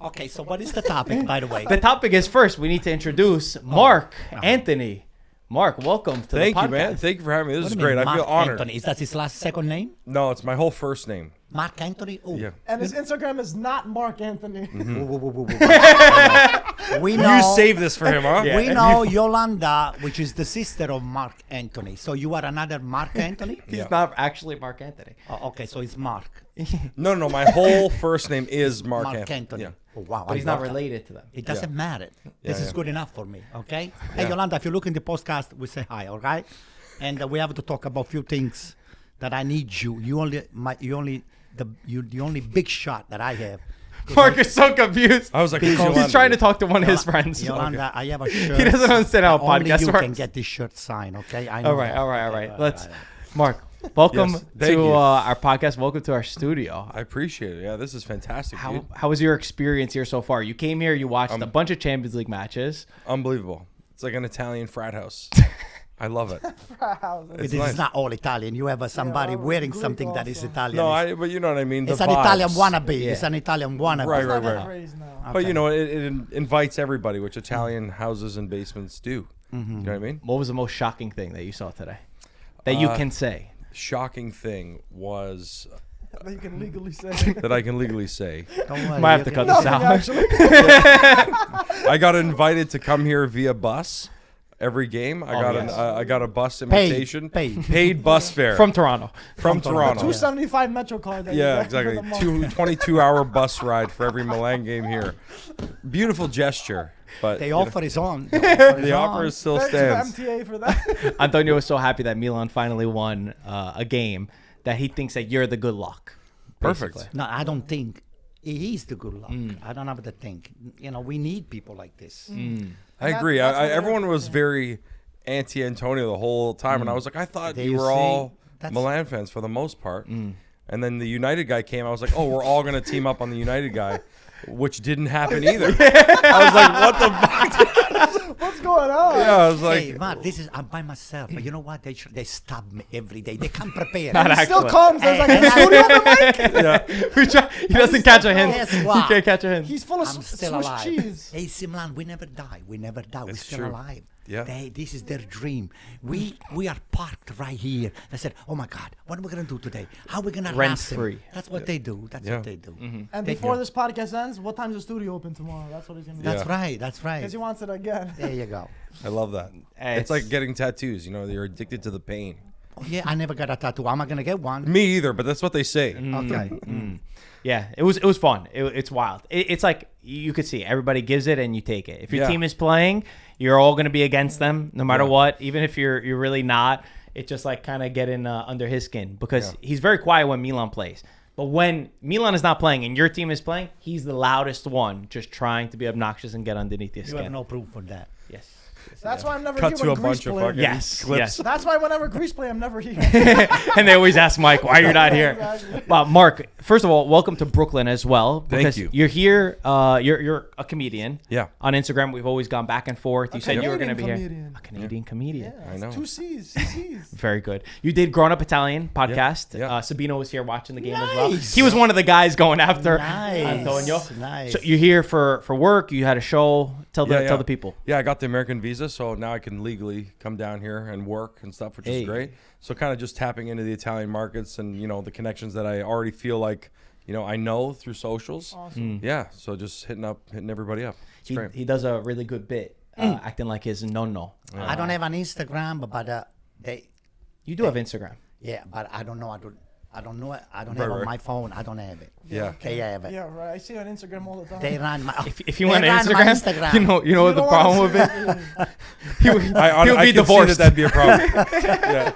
Okay, so what is the topic, by the way? The topic is first, we need to introduce Marc Anthony. Marc, welcome to the podcast. Thank you, man. Thank you for having me. This What is do you mean, great. I feel Marc honored. Anthony? Is that his last second name? No, it's my whole first name. Marc Anthony? Oh. Yeah. And his Instagram is not Marc Anthony. We know. You saved this for him, huh? We know Yolanda, which is the sister of Marc Anthony. So you are another Marc Anthony? He's not actually Marc Anthony. Oh, okay, so it's Marc. No. My whole first name is Marc Marc Anthony. Anthony. Yeah. Oh, wow. But he's not related to them. It doesn't matter. This Yeah, is yeah. good enough for me, okay? Hey, Yolanda, if you look in the podcast, we say hi, all right? And we have to talk about a few things that I need you. The only big shot that I have. Marc is so confused. I was like, who's Because- Yolanda? He's trying to talk to one of his friends. Yolanda, I have a shirt. He doesn't understand how a Only podcast you works. can get this shirt signed, okay? I know All right, that. all right. Okay, Let's, all right. Marc, welcome Yes, thank to you. our podcast. Welcome to our studio. I appreciate it. Yeah, this is fantastic, dude. How was your experience here so far? You came here, you watched a bunch of Champions League matches. Unbelievable. It's like an Italian frat house. I love it. This nice. is not all Italian. You have somebody wearing Greek something that is also. Italian. No, but you know what I mean. it's the an Italian vibes. wannabe. Yeah. It's an Italian wannabe. Right, That's right, not right. a phrase now. But Okay. you know, it invites everybody, which Italian houses and basements do. You know what I mean? What was the most shocking thing that you saw today? That you can say? Shocking thing was That you can legally say. that I can legally say. Don't worry, Might have you to can- cut this Nothing, out. actually. I got invited to come here via bus every game. I got a bus invitation. Paid. Bus fare From Toronto. from Toronto. 275 Metro card. That you Yeah, get for exactly. the month. 22-hour bus ride for every Milan game here. Beautiful gesture, but The you know, offer is on. the offer is still Thanks to stands. the MTA for that. Antonio was so happy that Milan finally won a game that he thinks that you're the good luck. Perfect. basically. No, I don't think he is the good luck. I don't have to think. You know, we need people like this. I agree. That's what Everyone they're- was very anti-Antonio the whole time, and I was like, I thought There you you were see, all that's- Milan fans for the most part. And then the United guy came. I was like, oh, we're all going to team up on the United guy, which didn't happen either. I was like, what the fuck? What's going on? Yeah, I was Hey, like, Mark, this is I'm by myself. But you know what? They stab me every day. They come prepared. Not He still actually. comes. There's like And a studio on the mic. yeah. He doesn't catch a hint. Guess He what? can't catch a hint. He's full of I'm still Swiss alive. cheese. AC Milan, we never die. We never die. We're It's still true. alive. Yeah. This is their dream. We are parked right here. They said, "Oh my God, what are we gonna do today? How are we gonna Rent harass them?" free. That's what they do. That's Yeah. what they do. And They before do. this podcast ends, what time's the studio open tomorrow? That's what he's gonna do. That's Yeah. right. That's right. Because he wants it again. There you go. I love that. Hey, It's like getting tattoos. You know, you're addicted to the pain. Oh, yeah, I never got a tattoo. Am I gonna get one? Me either, but that's what they say. Okay. Yeah, it was fun. It's wild. It's like you could see everybody gives it and you take it. If your Yeah. team is playing, you're all going to be against them no matter Yeah. what. Even if you're really not, it's just like kind of getting under his skin because Yeah. he's very quiet when Milan plays. But when Milan is not playing and your team is playing, he's the loudest one, just trying to be obnoxious and get underneath your You have skin. no proof for that. Yes. That's why I'm never Cut here to when a Greece bunch of play. fucking Yes. clips. Yes. That's why whenever Greece play, I'm never here. And they always ask Mike, why you're not here. Exactly. But Marc, first of all, welcome to Brooklyn as well. Thank Because you. you're here. You're a comedian. Yeah. On Instagram, we've always gone back and forth. You said you were going to be Canadian here. comedian. A Canadian comedian. Yeah, I know. 2 C's, CC's. Very good. You did Grown Up Italian podcast. Yeah. Sabino was here watching the game as well. Nice. He was one of the guys going after Nice. Antonio. Nice. So you're here for work. You had a show. Tell the people. Yeah, I got the American visa, so now I can legally come down here and work and stuff, which Hey. is great. So kind of just tapping into the Italian markets and, you know, the connections that I already feel like, you know, I know through socials. Awesome. Yeah, so just hitting everybody up. It's great. He does a really good bit, acting like his no. I don't have an Instagram, but You do have Instagram. yeah, but I don't know. I don't know it. I don't Right, have it on right. my phone. I don't have it. Yeah. They have it. Yeah, right. I see you on Instagram all the time. They run my. If you went to they run my Instagram, you know You what the don't problem wanna would be. see- He would I be can see divorced. that'd be a problem. yeah.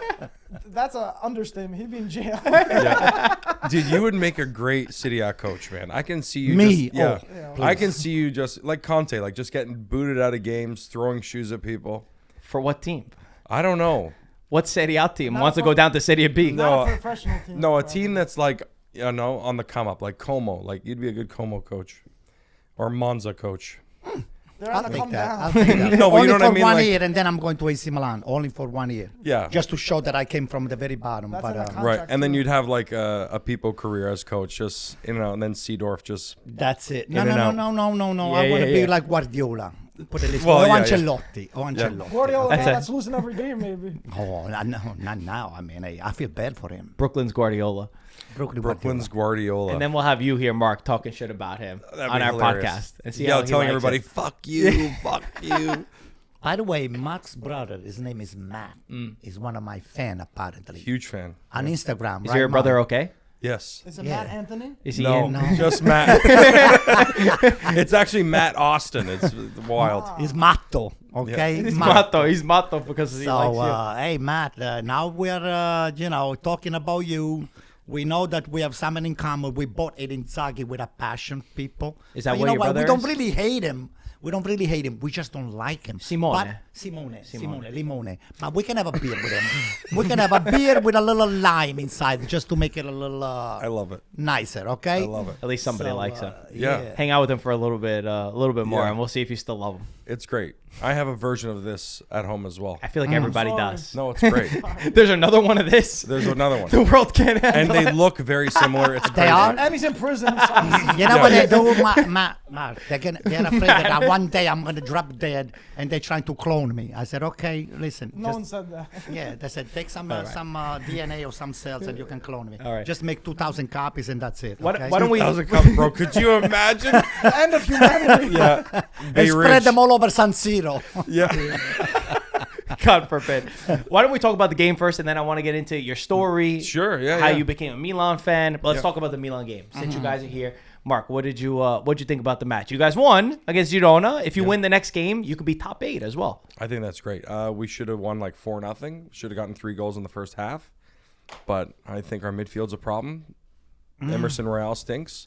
That's an understatement. He'd be in jail. Yeah. Dude, you would make a great City A coach, man. I can see you. Me? Just, yeah. Oh, I can see you just like Conte, like just getting booted out of games, throwing shoes at people. For what team? I don't know. What Serie A team Not wants to for- go down to Serie B? No. Not a professional team. No, a bro. team that's like, you know, on the come up, like Como. Like you'd be a good Como coach or Monza coach. They're I'll on the take come that. down. I'll take that. No, but Only you know what I for mean, 1 like- year, and then I'm going to AC Milan. Only for 1 year. Yeah. Just to show that I came from the very bottom. That's But in a con- Right, contract and then too. you'd have like a people career as coach, just and then Seedorf just. that's it. No, In and no, out. no, no, no, no. Yeah, I want to yeah, be yeah. like Guardiola. Put it this Well, way. Or yeah, yeah. Ancelotti. Or Ancelotti. Guardiola, That's that's it. losing every game, maybe. Oh, no, not now. I mean, I feel bad for him. Brooklyn's Guardiola. Brooklyn's Guardiola. And then we'll have you here, Mark, talking shit about him That'd on be our hilarious. podcast. And see how he telling likes everybody, it. fuck you, fuck you. By the way, Mark's brother, his name is Matt, is one of my fan apparently. Huge fan. On Instagram, Is right, your brother Mark? okay? Yes. Is it Yeah. Matt Anthony? Is he No, in? just Matt. It's actually Matt Austin. It's wild. He's Matto, okay? He's Matto. Matto. He's Matto because he likes So, you. hey, Matt, now we're, talking about you. We know that we have something in common. We both hate Inzaghi with a passion, people. Is that But what your brother We don't is? really hate him. We don't really hate him. We just don't like him. Simone. Limone. But we can have a beer with him. We can have a beer with a little lime inside just to make it a little I love it. nicer, okay? I love it. At least somebody So, likes him. Yeah. Hang out with him for a little bit more, Yeah. and we'll see if you still love him. It's great. I have a version of this at home as well. I feel like everybody Sorry. does. No, it's great. There's another one of this. There's another one. The world can't handle And they it. look very similar. It's They crazy. are? And he's in prison. So You know Yeah. what they do, Mark? They're afraid that one day I'm going to drop dead and they're trying to clone me. I said, okay, listen. no one said that. Yeah, they said take some DNA or some cells and you can clone me. All right. Just make 2,000 copies and that's it. Why okay? don't we 2,000 cups, bro. Could you imagine? The end of humanity. Yeah. and Bay spread Ridge. them all over San Siro. Yeah. God forbid. Why don't we talk about the game first, and then I want to get into your story. Sure, yeah, How yeah. you became a Milan fan. But let's Yeah. talk about the Milan game since you guys are here. Mark, what'd you think about the match? You guys won against Girona. If you win the next game, you could be top 8 as well. I think that's great. We should have won like 4-0. Should have gotten 3 goals in the first half. But I think our midfield's a problem. Emerson Royale stinks.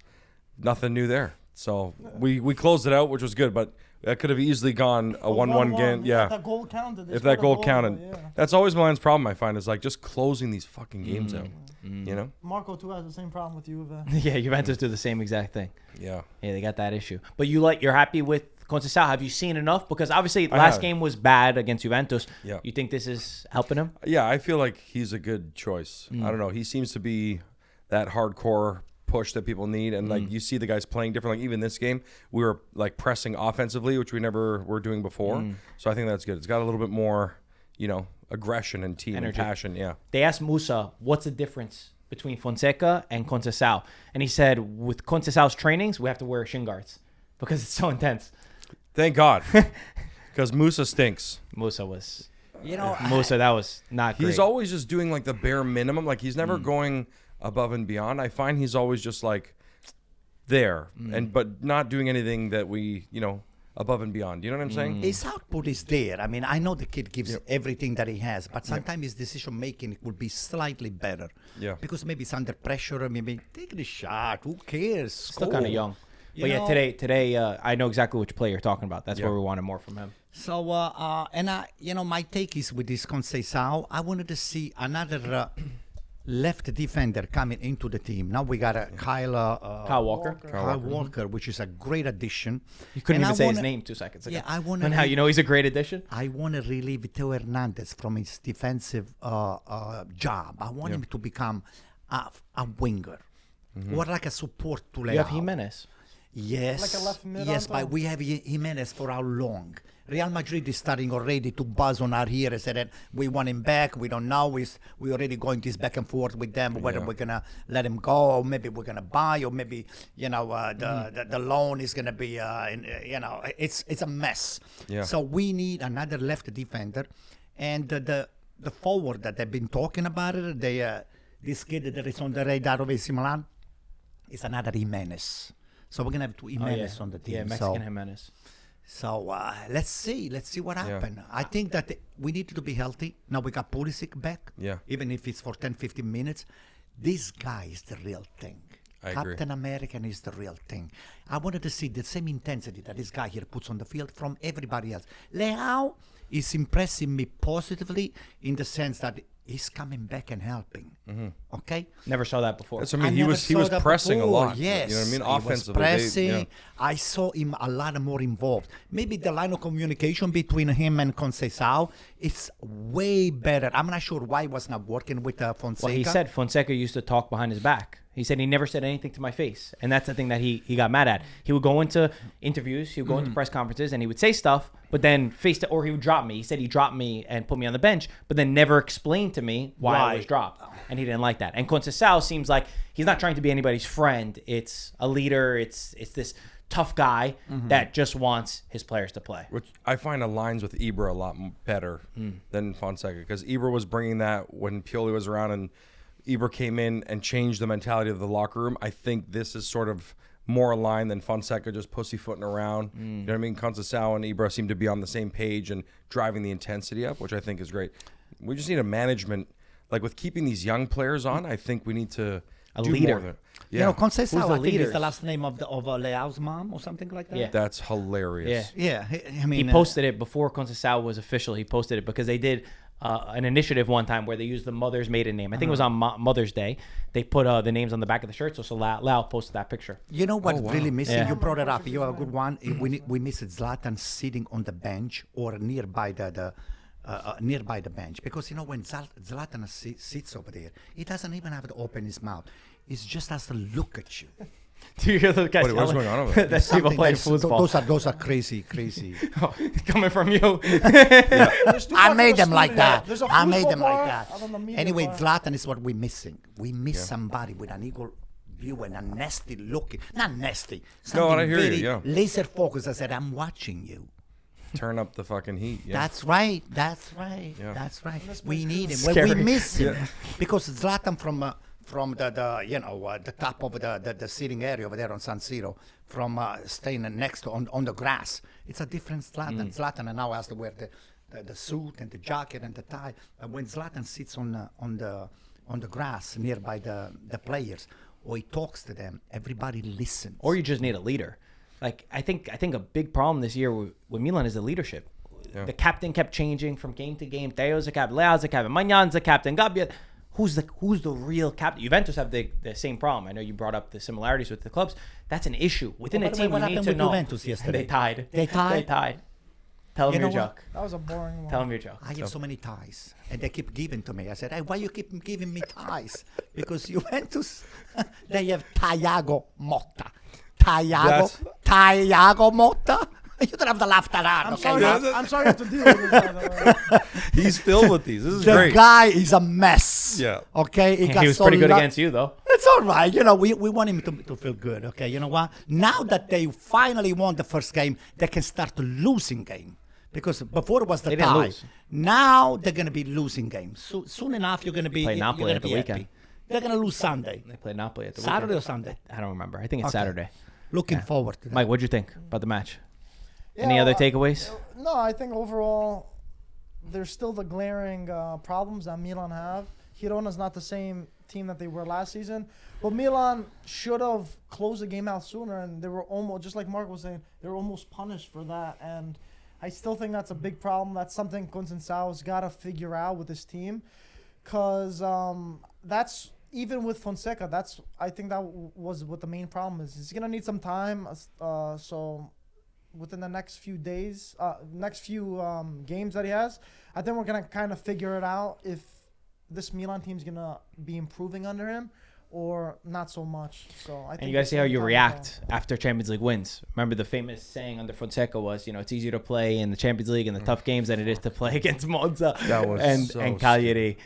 Nothing new there. So we closed it out, which was good. But that could have easily gone a 1-1 game. If Yeah. that goal counted. they If scored that a goal counted. Yeah. That's always Milan's problem, I find, is like just closing these fucking games out. You know? Marco too has the same problem with you. Yeah, Juventus do the same exact thing. Yeah. Yeah, they got that issue. But you're happy with Conceição? Have you seen enough? Because obviously I last have. game was bad against Juventus. Yeah. You think this is helping him? Yeah, I feel like he's a good choice. I don't know. He seems to be that hardcore push that people need. And like you see the guys playing different. Like even this game, we were like pressing offensively, which we never were doing before. So I think that's good. It's got a little bit more, aggression and team Energy. and passion. Yeah. They asked Musa, what's the difference between Fonseca and Conceição? And he said, with Conceição's trainings, we have to wear shin guards because it's so intense. Thank God. Because Musa stinks. Musa was... That was not great. He's always just doing like the bare minimum. Like he's never going above and beyond. I find he's always just like there but not doing anything that we, above and beyond. You know what I'm saying? His output is there. I mean, I know the kid gives everything that he has, but sometimes his decision making would be slightly better. Yeah. Because maybe it's under pressure. Or maybe take the shot. Who cares? still kind of young. You But yeah, know- today I know exactly which player you're talking about. That's Yeah. where we wanted more from him. So, my take is with this Conceição, I wanted to see another left defender coming into the team. Now we got a Kyle Walker. Kyle Walker, which is a great addition. You couldn't And even I say his wanna- name 2 seconds ago. Yeah, I want And how you know he's a great addition? I want to relieve Theo Hernandez from his defensive job. I want him to become a winger or like a support to Leao. You have Jimenez. Yes. Like a left mid Yes, on but top? we have Jimenez for how long? Real Madrid is starting already to buzz on our ears that we want him back. We don't know. We're already going this back and forth with them whether we're gonna let him go or maybe we're gonna buy or maybe the loan is gonna be it's a mess. Yeah. So we need another left defender, and the forward that they've been talking about it. This kid that is on the radar of AC Milan is another Jimenez. So we're gonna have two Jimenez on the team. Yeah, Mexican Jimenez. So let's see what happens. I think that we need to be healthy. Now we got Pulisic back. Yeah. Even if it's for 10, 15 minutes. This guy is the real thing. I agree. Captain American is the real thing. I wanted to see the same intensity that this guy here puts on the field from everybody else. Leao is impressing me positively in the sense that he's coming back and helping. Okay? Never saw that before. That's what I mean. He was pressing a lot. Yes. You know what I mean? He was Offensively. pressing. I saw him a lot more involved. Maybe the line of communication between him and Conceição is way better. I'm not sure why it was not working with Fonseca. Well, he said Fonseca used to talk behind his back. He said he never said anything to my face. And that's the thing that he got mad at. He would go into interviews, he would go into press conferences, and he would say stuff, but then or he would drop me. He said he dropped me and put me on the bench, but then never explained to me why I was dropped. And he didn't like that. And Conceição seems like he's not trying to be anybody's friend. It's a leader. It's this tough guy that just wants his players to play. Which I find aligns with Ibra a lot better than Fonseca, because Ibra was bringing that when Pioli was around, and Ibra came in and changed the mentality of the locker room. I think this is sort of more aligned than Fonseca just pussyfooting around. You know what I mean? Conceição and Ibra seem to be on the same page and driving the intensity up, which I think is great. We just need a management, like with keeping these young players on. I think we need to do leader. more of it. Yeah. You know, Conceição, I think leader? is the last name of Leao's mom or something like that. Yeah. That's hilarious. Yeah. Yeah, I mean, He posted it before Conceição was official. He posted it because they did an initiative one time where they used the mother's maiden name. I think it was on Mother's Day. They put the names on the back of the shirt. So Lau posted that picture. You know what's really missing? Yeah. You brought it up. You have a good one. We miss Zlatan sitting on the bench or nearby nearby the bench, because you know when Zlatan sits over there, he doesn't even have to open his mouth. He just has to look at you. Do you hear those guys? What's going on over there? That's people playing football. Those are crazy. Coming from you. I made them like that. There's a I made them football like bar that. and then the media Anyway, bar. Zlatan is what we're missing. We miss somebody with an eagle view and a nasty looking, not nasty. No, Something I hear you, very yeah. laser focused. I said, I'm watching you. Turn up the fucking heat. Yeah. That's right. Yeah. That's right. We need him. Scary. We miss him because Zlatan from the top of the seating area over there on San Siro, from staying next to on the grass. It's a different Zlatan. Zlatan now has to wear the suit and the jacket and the tie. But when Zlatan sits on the grass nearby the players, or he talks to them, everybody listens. Or you just need a leader. Like I think a big problem this year with Milan is the leadership. Yeah. The captain kept changing from game to game. Theo's the captain, Leao's the captain, Magnan's the captain, Gabbia. Who's the real captain? Juventus have the same problem. I know you brought up the similarities with the clubs. That's an issue within a team. What You need happened to with know. Juventus yesterday? They tied. They tied? They tied. Tell You them your know what? joke. That was a boring one. Tell them your joke. I have so many ties, and they keep giving to me. I said, hey, why you keep giving me ties? Because Juventus, they have Thiago Motta. Thiago Motta. You don't have to laugh that out, okay? I'm sorry you have to deal with this. By the way. He's filled with these. This is The great. guy is a mess. Yeah. Okay? He was pretty good against you, though. It's all right. You know, we want him to feel good. Okay? You know what? Now that they finally won the first game, they can start losing game. Because before it was the They didn't tie. lose. Now they're going to be losing games. So soon enough, you're going to be Play Napoli you're gonna at the be weekend. happy. They're going to lose Sunday. They played Napoli at the Saturday weekend. or Sunday? I don't remember. I think it's Okay. Saturday. Looking forward to that. Mike, what'd you think about the match? Yeah, Any other well, takeaways? No, I think overall there's still the glaring problems that Milan have. Girona's not the same team that they were last season, but Milan should have closed the game out sooner, and they were almost, just like Mark was saying, they were almost punished for that. And I still think that's a big problem. That's something Conceição's got to figure out with his team, because that's even with Fonseca. I think that was what the main problem is. He's gonna need some time. So within the next few days, games that he has, I think we're gonna kind of figure it out if this Milan team's gonna be improving under him or not so much. So I think. And you guys that's see how the you time react after Champions League wins. Remember the famous saying under Fonseca was, it's easier to play in the Champions League and the tough games than it is to play against Monza That was and so Cagliari.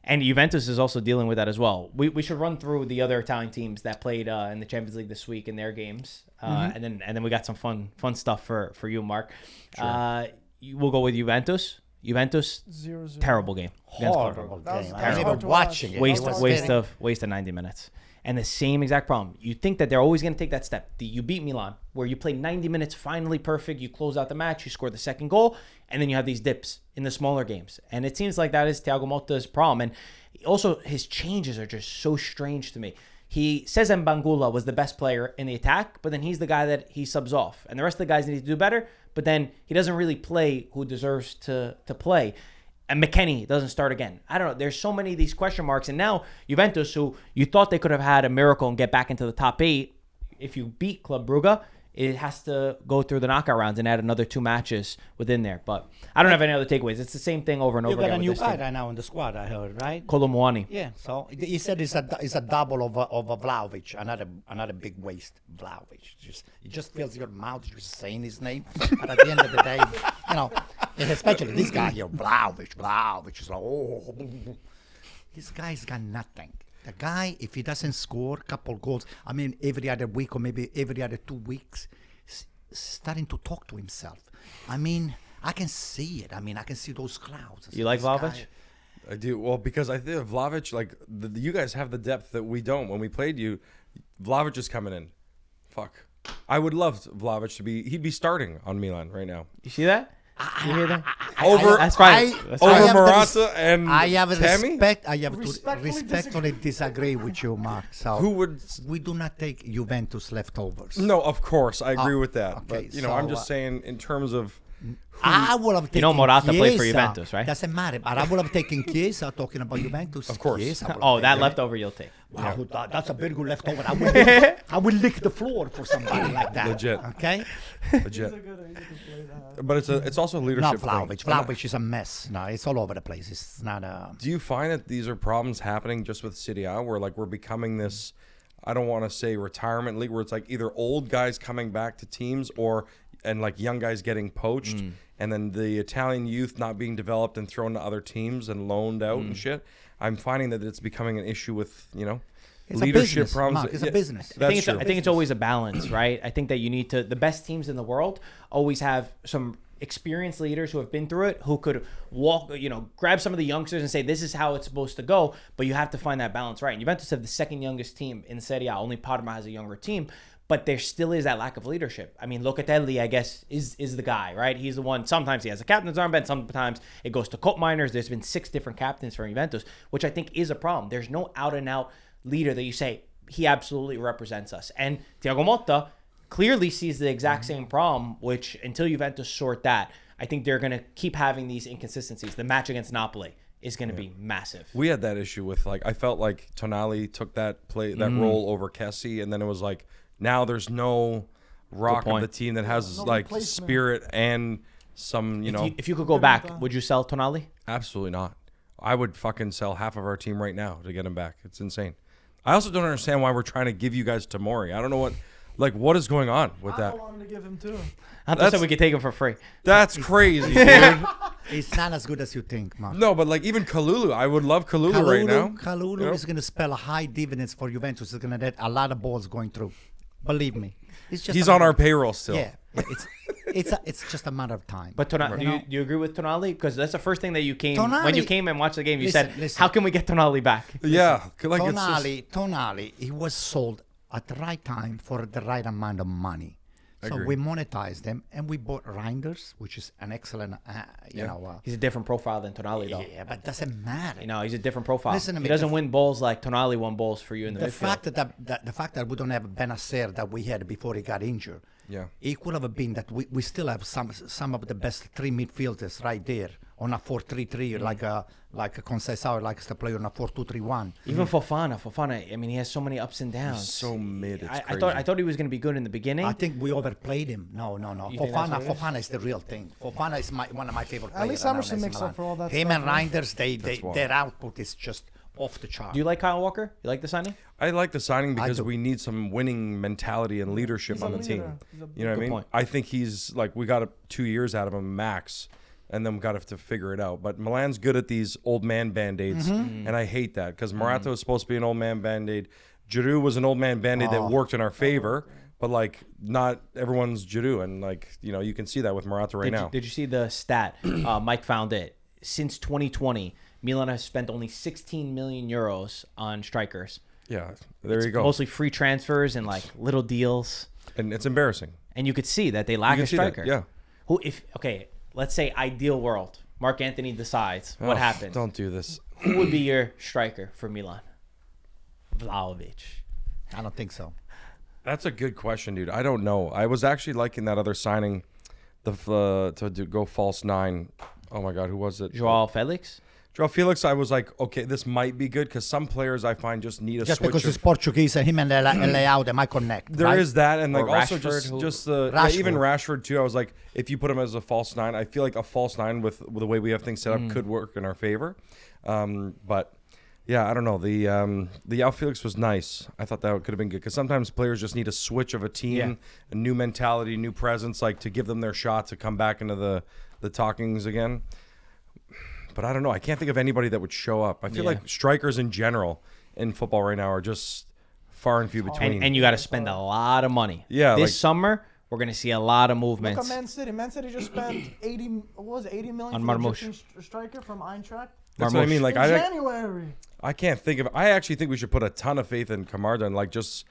And Juventus is also dealing with that as well. We should run through the other Italian teams that played in the Champions League this week in their games, and then we got some fun stuff for you, Mark. Sure. We'll go with Juventus. 0-0. Terrible game. against Horrible Dortmund. That was game. I terrible. was Hard even to watching watch. it. Waste It was waste of 90 minutes. And the same exact problem. You think that they're always going to take that step. You beat Milan, where you play 90 minutes finally perfect. You close out the match. You score the second goal. And then you have these dips in the smaller games. And it seems like that is Thiago Motta's problem. And also, his changes are just so strange to me. He says Mbangula was the best player in the attack, but then he's the guy that he subs off. And the rest of the guys need to do better, but then he doesn't really play who deserves to play. and McKennie doesn't start again. I don't know. There's so many of these question marks. And now Juventus, who you thought they could have had a miracle and get back into the top 8, if you beat Club Brugge, it has to go through the knockout rounds and add another 2 matches within there. But I don't have any other takeaways. It's the same thing over and over You got again. a new with this guy team. right now in the squad, I heard, right? Kolomwani. Yeah, so he said it's a double of a Vlahovic, another big waste. Vlahovic, it just fills your mouth just saying his name. But at the end of the day, and especially this guy here, Vlahovic is like, oh, this guy's got nothing. The guy, if he doesn't score a couple goals, I mean, every other week or maybe every other 2 weeks, starting to talk to himself. I mean, I can see it. I mean, I can see those clouds. You like Vlahovic? I do. Well, because I think Vlahovic, like, you guys have the depth that we don't. When we played you, Vlahovic is coming in. Fuck. I would love Vlahovic to be, he'd be starting on Milan right now. You see that? You hear that? That's fine. That's fine. Over Morata and I have Tammy? respect. I have to Respectfully respectfully disagree with you, Mark. So Who would... we do not take Juventus leftovers. No, of course. I agree with that. okay, But, you know, I'm so, just saying in terms of... I would have taken know Morata played for Chiesa. Juventus, right? Doesn't matter. But I would have taken Chiesa talking about Juventus. Of course. Chiesa would have Oh, that taken- leftover you'll take. Wow, that's a very good leftover. I will lick the floor for somebody like that. Legit. Okay? Legit. But it's also a Not leadership Vlahovic. thing. Vlahovic is a mess. No, it's all over the place. It's not a... Do you find that these are problems happening just with Serie A, where like we're becoming this, I don't want to say retirement league, where it's like either old guys coming back to teams and like young guys getting poached, and then the Italian youth not being developed and thrown to other teams and loaned out and shit. I'm finding that it's becoming an issue with, It's leadership a business, problems. Mark. It's a business. That's true. I think it's always a balance, right? I think that you need to, the best teams in the world always have some experienced leaders who have been through it, who could walk, grab some of the youngsters and say, this is how it's supposed to go. But you have to find that balance, right? And Juventus have the second youngest team in Serie A. Only Parma has a younger team. But there still is that lack of leadership. I mean, Locatelli, I guess, is the guy, right? He's the one. Sometimes he has a captain's armband. Sometimes it goes to Cup Miners. There's been 6 different captains for Juventus, which I think is a problem. There's no out-and-out leader that you say, he absolutely represents us. And Thiago Motta clearly sees the exact same problem, which until Juventus sort that, I think they're going to keep having these inconsistencies. The match against Napoli is going to be massive. We had that issue with, like, I felt like Tonali took that role over Kessie, and then it was like, now there's no rock of the team that has No like replacement. spirit and some, If you could go back, would you sell Tonali? absolutely not. I would fucking sell half of our team right now to get him back. It's insane. I also don't understand why we're trying to give you guys Tomori. I don't know what is going on with that. I wanted to give him too. I thought we could take him for free. That's crazy, dude. It's not as good as you think, Mark. No, but like even Kalulu, I would love Kalulu right now. Kalulu is going to spell high dividends for Juventus. It's going to get a lot of balls going through. Believe me. It's just He's a on matter- our payroll still. Yeah, it's just a matter of time. But do you agree with Tonali? Because that's the first thing that you came when you Tonali- came and watched the game. You Listen, said, listen. "How can we get Tonali back?" Yeah, like it's just, Tonali, he was sold at the right time for the right amount of money. So Agree. we monetized them, and we bought Reinders, which is an excellent, He's a different profile than Tonali, though. yeah, but doesn't matter. He's a different profile. Listen to He me, doesn't the- win balls like Tonali won balls for you in the The midfield. fact the fact that we don't have Benacer that we had before he got injured, Yeah. it could have been that we still have some of the best 3 midfielders right there on a 4-3-3, like a Conceição likes to play on a 4-2-3-1. Even Fofana. I mean, he has so many ups and downs. He's so mid. It's I crazy. thought he was going to be good in the beginning. I think we overplayed him. No. You think that's what it is? Fofana is the real thing. Fofana is one of my favorite players. At least around Emerson AC makes up Milan. for all that Him stuff, and right? Reinders, why. their output is just off the chart. Do you like Kyle Walker? You like the signing? I like the signing because do. we need some winning mentality and leadership He's a on the leader. team. He's a You know what I Good mean? point. I think he's like, we got 2 years out of him max, and then we got to figure it out. But Milan's good at these old man band-aids, and I hate that because Morata is supposed to be an old man band-aid. Giroud was an old man band-aid that worked in our favor, but like not everyone's Giroud, and like you can see that with Morata right now. Did you see the stat? Mike found it. Since 2020, Milan has spent only 16 million euros on strikers. Yeah, there you go. Mostly free transfers and like little deals. And it's embarrassing. And you could see that they lack You can a see that, striker. yeah. Let's say ideal world. Marc Anthony decides what Oh, happens. Don't do this. Who would be your striker for Milan? Vlahovic. I don't think so. That's a good question, dude. I don't know. I was actually liking that other signing, go false 9. Oh my God, who was it? Joao Felix. Joao Felix, I was like, okay, this might be good because some players I find just need a Just switch. because he's Portuguese and him and Leao, they might connect. There is that, and like Or also Rashford, just the yeah, even Rashford. Rashford too. I was like, if you put him as a false nine, I feel like a false nine with the way we have things set up could work in our favor. But yeah, I don't know. The Joao Felix was nice. I thought that could have been good because sometimes players just need a switch of a team, a new mentality, new presence, like to give them their shot to come back into the talkings again. But I don't know. I can't think of anybody that would show up. I feel like strikers in general in football right now are just far and few between. And you got to spend a lot of money. Yeah, This like- summer, we're going to see a lot of Look movements. at Man City. Man City just spent 80 million On for the Marmoush. Egyptian striker from Eintracht. That's what I mean. Like In January. I can't think of. I actually think we should put a ton of faith in Camarda and like just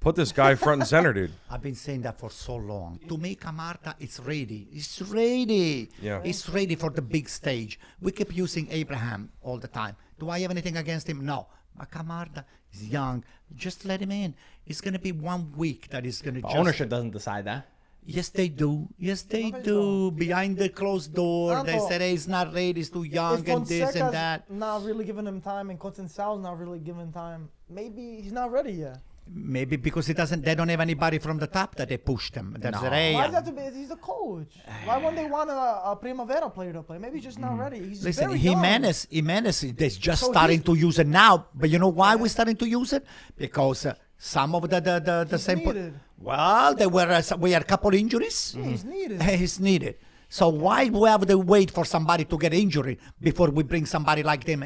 put this guy front and center, dude. I've been saying that for so long. To me, Camarda is ready. It's ready. Yeah. It's ready for the big stage. We keep using Abraham all the time. Do I have anything against him? No. But Camarda is young. Just let him in. It's going to be 1 week that is going to just... Ownership doesn't decide that. Yes, they do. Yes, they do. Behind the closed door, they Anto, said, hey, he's not ready. He's too young If and this and Fonseca's that. not really giving him time and Contensal's not really giving time, maybe he's not ready yet. Maybe because he doesn't. They don't have anybody from the top that they push them. That's No. hey, Why does that to be? He's the coach. Why wouldn't they want a Primavera player to play? Maybe he's just not ready. He's Listen, very young. Jimenez, they're just So starting he's- to use it now. But you know why we're starting to use it? Because some of the He's same. needed. Well, there were we had a couple injuries. Yeah, he's needed. He's needed. So why we have to wait for somebody to get injured before we bring somebody like them?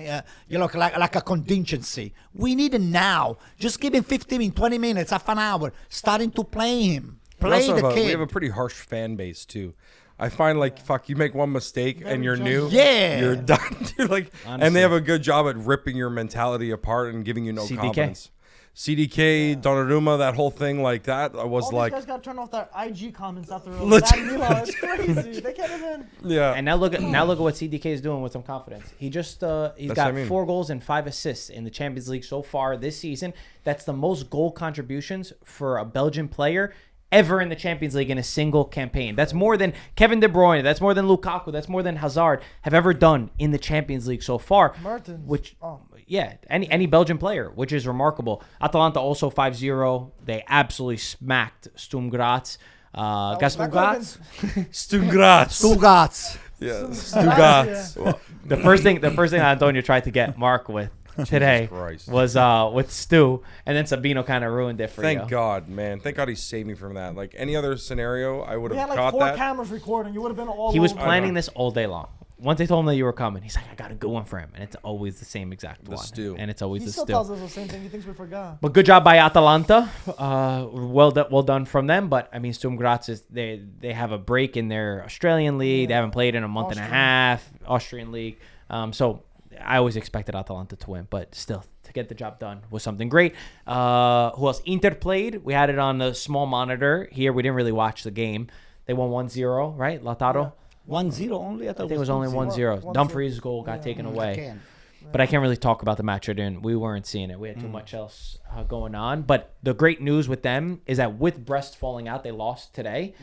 Like a contingency. We need it now. Just give him 15, 20 minutes, half an hour, starting to play him. We Play also the have kid. we have a pretty harsh fan base too. I find like fuck, you make one mistake and Very you're new, Yeah. you're done. Dude, like, and Honestly. they have a good job at ripping your mentality apart and giving you no CDK. confidence. CDK, Donnarumma, that whole thing like that. I was All like, these guys got to turn off their IG comments after a Legit- bad Milan. It's crazy. They can't even. yeah. And now look at what CDK is doing with some confidence. He just he's That's what got I mean. 4 goals and 5 assists in the Champions League so far this season. That's the most goal contributions for a Belgian player ever in the Champions League in a single campaign. That's more than Kevin De Bruyne, that's more than Lukaku, that's more than Hazard have ever done in the Champions League so far. Mertens. Which Oh. yeah, any Belgian player, which is remarkable. Atalanta also 5-0. They absolutely smacked Sturm Graz. Gaston that could've Graz. Stuttgart. Stuttgart. Yeah. Stuttgart. Yeah. The first thing Antonio tried to get Mark with today Christ. was with Stu, and then Sabino kind of ruined it for you. Thank God, man. Thank God he saved me from that. Like any other scenario, I would We have had like caught 4 that. cameras recording. You would have been all He was over. planning this all day long. Once they told him that you were coming, he's like, I got a good one for him, and it's always the same exact one. stew. And it's always He the still stew. tells us the same thing. He thinks we forgot. But good job by Atalanta. Well done from them. But I mean, Sturm Graz is they have a break in their Australian league. They haven't played in a month and a Austrian. half. Austrian league. So I always expected Atalanta to win, but still to get the job done was something great. Who else? Inter played. We had it on a small monitor here. We didn't really watch the game. They won 1-0, right? Lautaro. 1-0 only. I think it was only 2-0. 1-0. Dumfries' goal got taken away. Again. But I can't really talk about the match. We weren't seeing it. We had too much else going on. But the great news with them is that with Brest falling out, they lost today.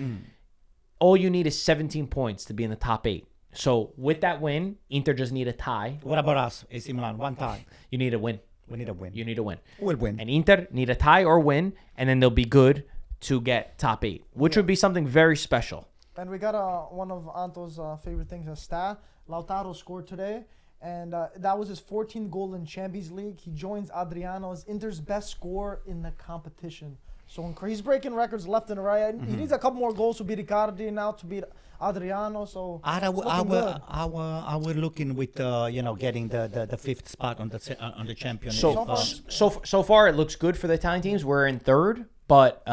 All you need is 17 points to be in the top 8. So with that win, Inter just need a tie. What about us? AC Milan, 1 tie. You need a win. We need a win. You need a win. We'll win. And Inter need a tie or win, and then they'll be good to get top 8, which would be something very special. And we got one of Anto's favorite things, a stat. Lautaro scored today, and that was his 14th goal in Champions League. He joins Adriano as Inter's best scorer in the competition. So he's breaking records left and right. He needs a couple more goals to beat Icardi now to beat Adriano. So We're looking with getting the 5th spot on the championship. So far, it looks good for the Italian teams. We're in 3rd, but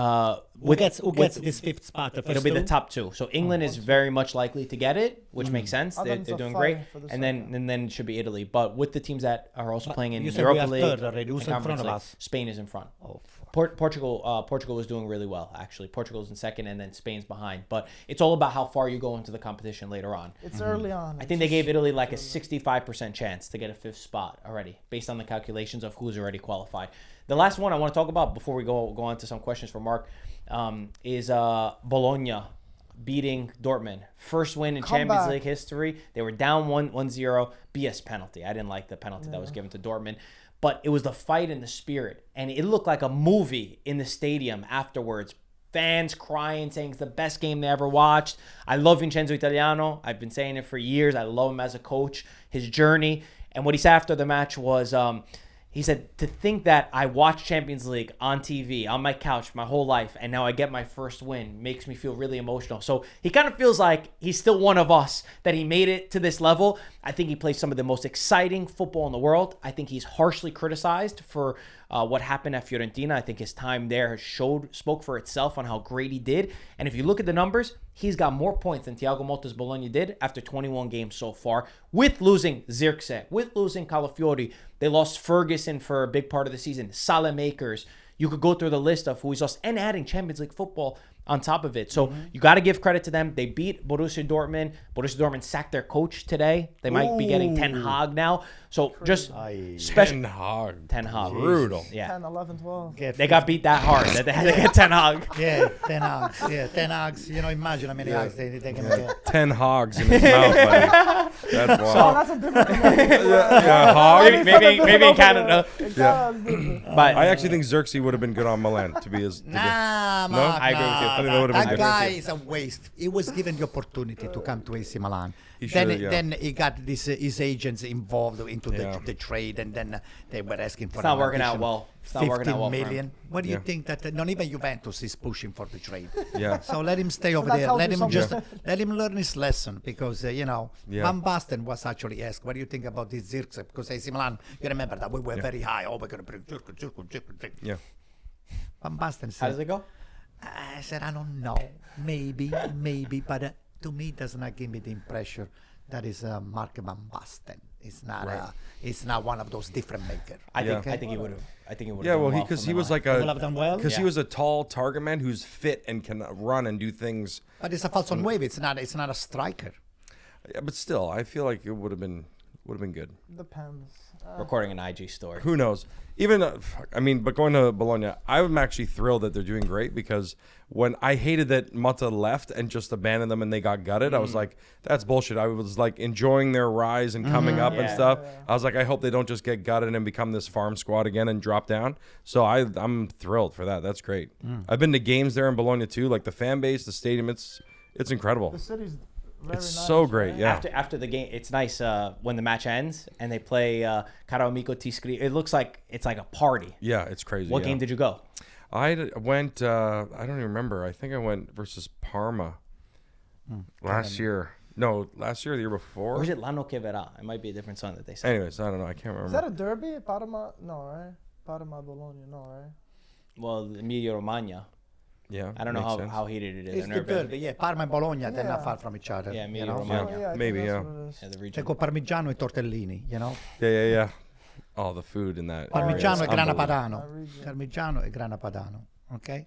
who gets this 5th spot? The it'll first be the two? top 2. So England is very much likely to get it, which makes sense. I They're think it's a doing fight great. for the And then it should be Italy. But with the teams that are also playing in you said we Europa have League, third already. and Who's in front Conference of League, us? Spain is in front. Oh, Portugal is doing really well, actually. Portugal's in 2nd, and then Spain's behind. But it's all about how far you go into the competition later on. it's early on. I think they gave Italy like a 65% chance to get a 5th spot already, based on the calculations of who's already qualified. The last one I want to talk about before we go on to some questions for Mark is Bologna beating Dortmund. First win in Champions Comeback. League history. They were down 1-0. BS penalty. I didn't like the penalty that was given to Dortmund. But it was the fight and the spirit. And it looked like a movie in the stadium afterwards. Fans crying, saying it's the best game they ever watched. I love Vincenzo Italiano. I've been saying it for years. I love him as a coach, his journey. And what he said after the match was, he said, to think that I watched Champions League on TV, on my couch, my whole life, and now I get my first win makes me feel really emotional. So he kind of feels like he's still one of us, that he made it to this level. I think he plays some of the most exciting football in the world. I think he's harshly criticized for what happened at Fiorentina. I think his time there has spoke for itself on how great he did. And if you look at the numbers, he's got more points than Thiago Motta's Bologna did after 21 games so far, with losing Zirkzee, with losing Calafiori. They lost Ferguson for a big part of the season, Makers. You could go through the list of who he's lost and adding Champions League football on top of it. So you got to give credit to them. They beat Borussia Dortmund. Borussia Dortmund sacked their coach today. They might be getting Ten Hag now. So just special. Ten Hag. Brutal. Yeah. 10, 11, 12. They got beat that hard that they had to get Ten Hag. Yeah, 10 hogs. Yeah, 10 hogs. You know, imagine how many hogs they can get. 10 hogs in his mouth, buddy. That's Oh, wild. that's a different Yeah, hog. Maybe in Canada. Yeah. But I actually think Xerxes would have been good on Milan to be his. Nah, No? Mark, I agree with you. I think that would have been That good. guy is a waste. He was given the opportunity to come to AC Milan. He Then, should've, yeah. then he got his agents involved into Yeah. the trade, and then they were asking for. It's not an working out additional well. It's not working out well for him. 15 million. What do you Yeah. think that not even Juventus is pushing for the trade? Yeah. So let him stay over that there. tells Let you him something. just let him learn his lesson, because Yeah. Van Basten was actually asked, "What do you think about this Zirkzee?" Because AC Milan, you remember that we were very high. Oh, we're gonna bring Zirkzee. Yeah. Van Basten How said, does it go? I said, I don't know. Maybe, but to me, it does not give me the impression that is Mark Van Basten. It's not. Right. It's not one of those different makers. I think Yeah. I think he would have. I think he would. Yeah, well, because he was like Will have done well. because he Yeah. was a tall target man who's fit and can run and do things. But it's a false on wave. It's not a striker. Yeah, but still, I feel like it would have been good. Depends. recording an IG story. Who knows? Even but going to Bologna, I'm actually thrilled that they're doing great, because when I hated that Motta left and just abandoned them and they got gutted, I was like, that's bullshit. I was like enjoying their rise and coming up and Yeah. stuff. I was like, I hope they don't just get gutted and become this farm squad again and drop down. So I'm thrilled for that. That's great. I've been to games there in Bologna too, like the fan base, the stadium. It's incredible. The city's very It's nice, so great. right? Yeah. After the game, it's nice when the match ends and they play Caro Amico Ti Scrivo. It looks like it's like a party. Yeah, it's crazy. What yeah. game did you go? Went. I don't even remember. I think I went versus Parma last year. No, last year or the year before. Or is it L'anno che verrà? It might be a different song that they say. Anyways, I don't know. I can't remember. Is that a derby? Parma? No, right? Parma, Bologna? No, right? Well, Emilia Romagna. Yeah. I don't know makes sense. how heated it is. It's I've the never been. derby, yeah. Parma and Bologna, they're Yeah. not far from each other. Yeah, you Emilia know? Romagna. Yeah. I think maybe, that's yeah. what it is. Yeah, the C'è region. con parmigiano e tortellini, you know? Yeah. Oh, the food in that. area Parmigiano is e grana unbelievable. padano. region. Parmigiano e grana padano. Okay?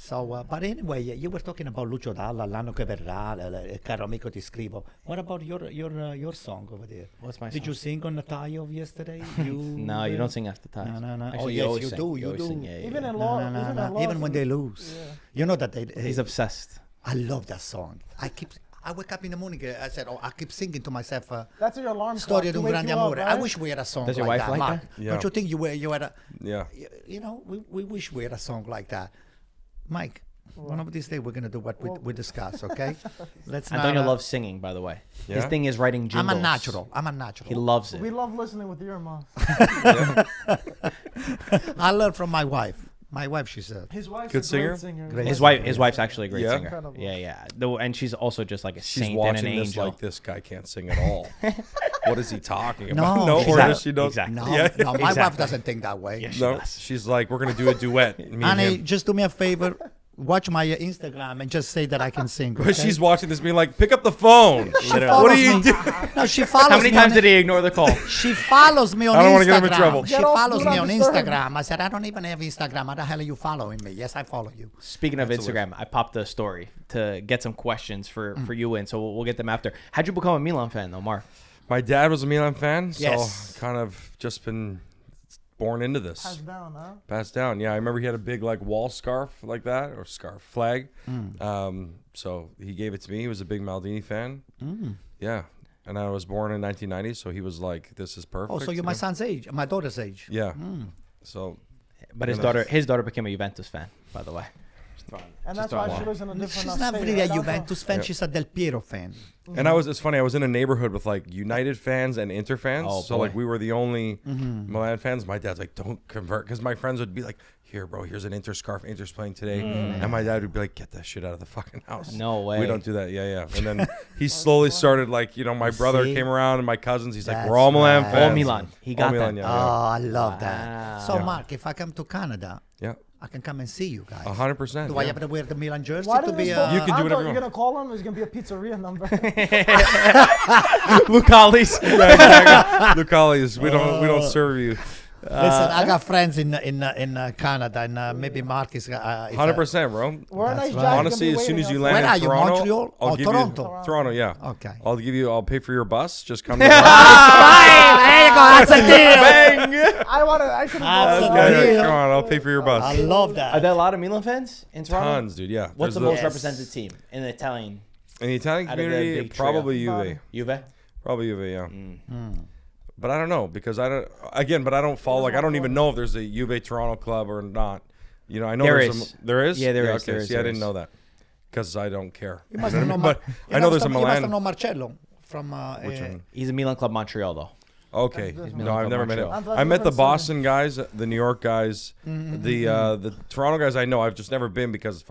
So, but anyway, you were talking about Lucio Dalla, l'anno che verrà, caro amico ti scrivo. What about your song over there? What's my Did song? you sing on the Tayo yesterday? No, you don't sing after time. No. Actually, Oh, you yes, always you sing. do. You always do. sing, yeah, Even yeah. in law, Even when they lose. Yeah. You know that they. He's obsessed. I love that song. I wake up in the morning. I said, I keep singing to myself. That's your alarm clock Storia di to un wake grande you up, amore. I right? wish we had a song Does your like wife that. like Mark. that? Yeah. Don't you think you had a? Yeah. You know, we wish we had a song like that. Mike, one of these days we're gonna do what we discuss. Okay? Let's not. Antonio loves singing, by the way. His Yeah? thing is writing I'm jingles. a natural. I'm a natural. He loves it. We love listening with your mouth. I learned from my wife. My wife, she said. His wife's Good a singer? great singer. Great. His wife's actually a great Yeah? singer. Incredible. Yeah. And she's also just like a She's saint and an watching this angel. like this guy can't sing at all. What is he talking No, about? she's Or not. does she know? Exactly. No, Yeah. no, my wife Exactly. doesn't think that way. Yeah, she No, does. she's like, we're gonna do a duet. Me and Honey, him. just do me a favor. Watch my Instagram and just say that I can sing. But okay? she's watching this, being like, pick up the phone. Literally. What are follows you me. doing? No, she follows How many me times on- did he ignore the call? She follows me on I don't Instagram. wanna get him in trouble. She Get off, follows do me not on disturb. Instagram. I said, I don't even have Instagram. How the hell are you following me? Yes, I follow you. Speaking of Instagram, I popped a story to get some questions for you in, so we'll get them after. How'd you become a Milan fan, though, Mark? My dad was a Milan fan, so Yes. kind of just been born into this. Passed down, huh? Passed down. Yeah, I remember he had a big like wall scarf like that, or flag. So he gave it to me. He was a big Maldini fan. Yeah, and I was born in 1990, so he was like, "This is perfect." Oh, so you're my son's age, my daughter's age. Yeah. So, But his daughter became a Juventus fan, by the way. And that's why she lives in a different She's state. not really right? a Juventus fan. She's a Del Piero fan. and it's funny. I was in a neighborhood with like United fans and Inter fans. Oh, so boy. like we were the only Milan fans. My dad's like, "Don't convert," because my friends would be like, "Here, bro, here's an Inter scarf. Inter's playing today," and my dad would be like, "Get that shit out of the fucking house." No way. We don't do that. Yeah. And then he slowly started like, my brother See? came around and my cousins. He's like, That's "We're all Milan right. fans." All Milan. He got All Milan, that. yeah. Oh, I love Wow. that. So, Yeah. Mark, if I come to Canada, Yeah. I can come and see you guys. 100%. Do I have to wear the Milan jersey Why to did be this a... You can do whatever you You're want. gonna call him. There's gonna be a pizzeria number. Lucali's. Yeah, exactly. Lucali's, we don't serve you. Listen, I got friends in Canada, and maybe Mark is... 100%, bro. We're a nice right. job. Honestly, as soon as you land Where in are you, Toronto, Montreal I'll or give Toronto? you Toronto, yeah. Okay. I'll pay for your bus. Just come. There you go. That's a deal. I should have That's brought a it up. deal. Yeah, come on, I'll pay for your I bus. love Are that. there a lot of Milan fans in Toronto? Tons, dude. Yeah. What's the There's most Yes. represented team in the Italian? in the Italian out of the community? big trio? Probably Juve. Juve? Probably Juve, yeah. But I don't know because I don't follow. Like I don't even know if there's a Juve Toronto club or not. I know There there's is. there is. Yeah, there is, Okay, there is, see, I there didn't is. know that because I don't care. You must You know know, what I mean? But I know there's a You must Milan. know Marcello from... Which one? He's a Milan Club Montreal, though. Okay. That's No, I've never met him. Montreal. I met the Different Boston guys, the New York guys, the Toronto guys. I know. I've just never been because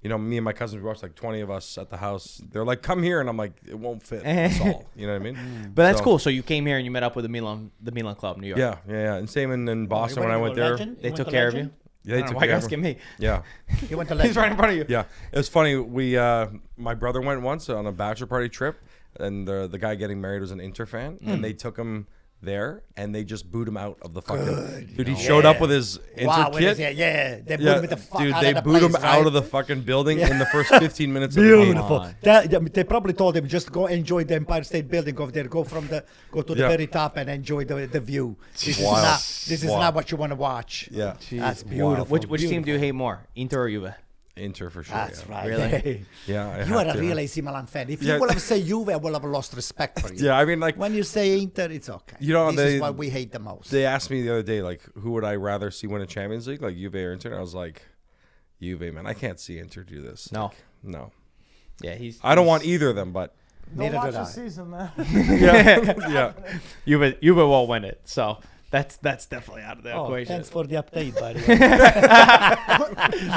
me and my cousins, we watched like 20 of us at the house. They're like, "Come here," and I'm like, "It won't fit." That's all. You know what I mean? But that's So- cool. So you came here and you met up with the Milan Club, New York. Yeah. And same in Boston when I went there. They took care of you. Yeah, I they don't know took why you care of asking me. me? Yeah. You went to He's Legend. right in front of you. Yeah, it was funny. We, my brother went once on a bachelor party trip, and the guy getting married was an Inter fan, and they took him there, and they just booed him out of the fucking. Dude, he showed up with his Inter Wow, what kit. is it? Yeah, they Yeah, booed me the fuck dude, out they of the booed him place, out right? of the fucking building in the first 15 minutes of the game. Beautiful. on. They probably told him just go enjoy the Empire State Building over there. Go to the Yeah. very top and enjoy the view. This is Wild. not this is Wild. not what you want to watch. Yeah, That's Wow. beautiful. Which team do you hate more, Inter or Juve? Inter for sure. That's yeah. right. Really? Yeah, I You have are a to. real AC Milan fan. If Yeah. you will have say Juve, I will have lost respect for you. Yeah, I mean, like When you say Inter, it's okay. This they is what we hate the most. they asked me the other day, like, who would I rather see win a Champions League, like Juve or Inter? And I was like, Juve, man. I can't see Inter do this. No. Like, no. Yeah, he's. I don't want either of them, but Don't Neither watch did the I. season, man. yeah. Juve won't win it. So that's definitely out of the Oh, equation. thanks for the update, buddy. They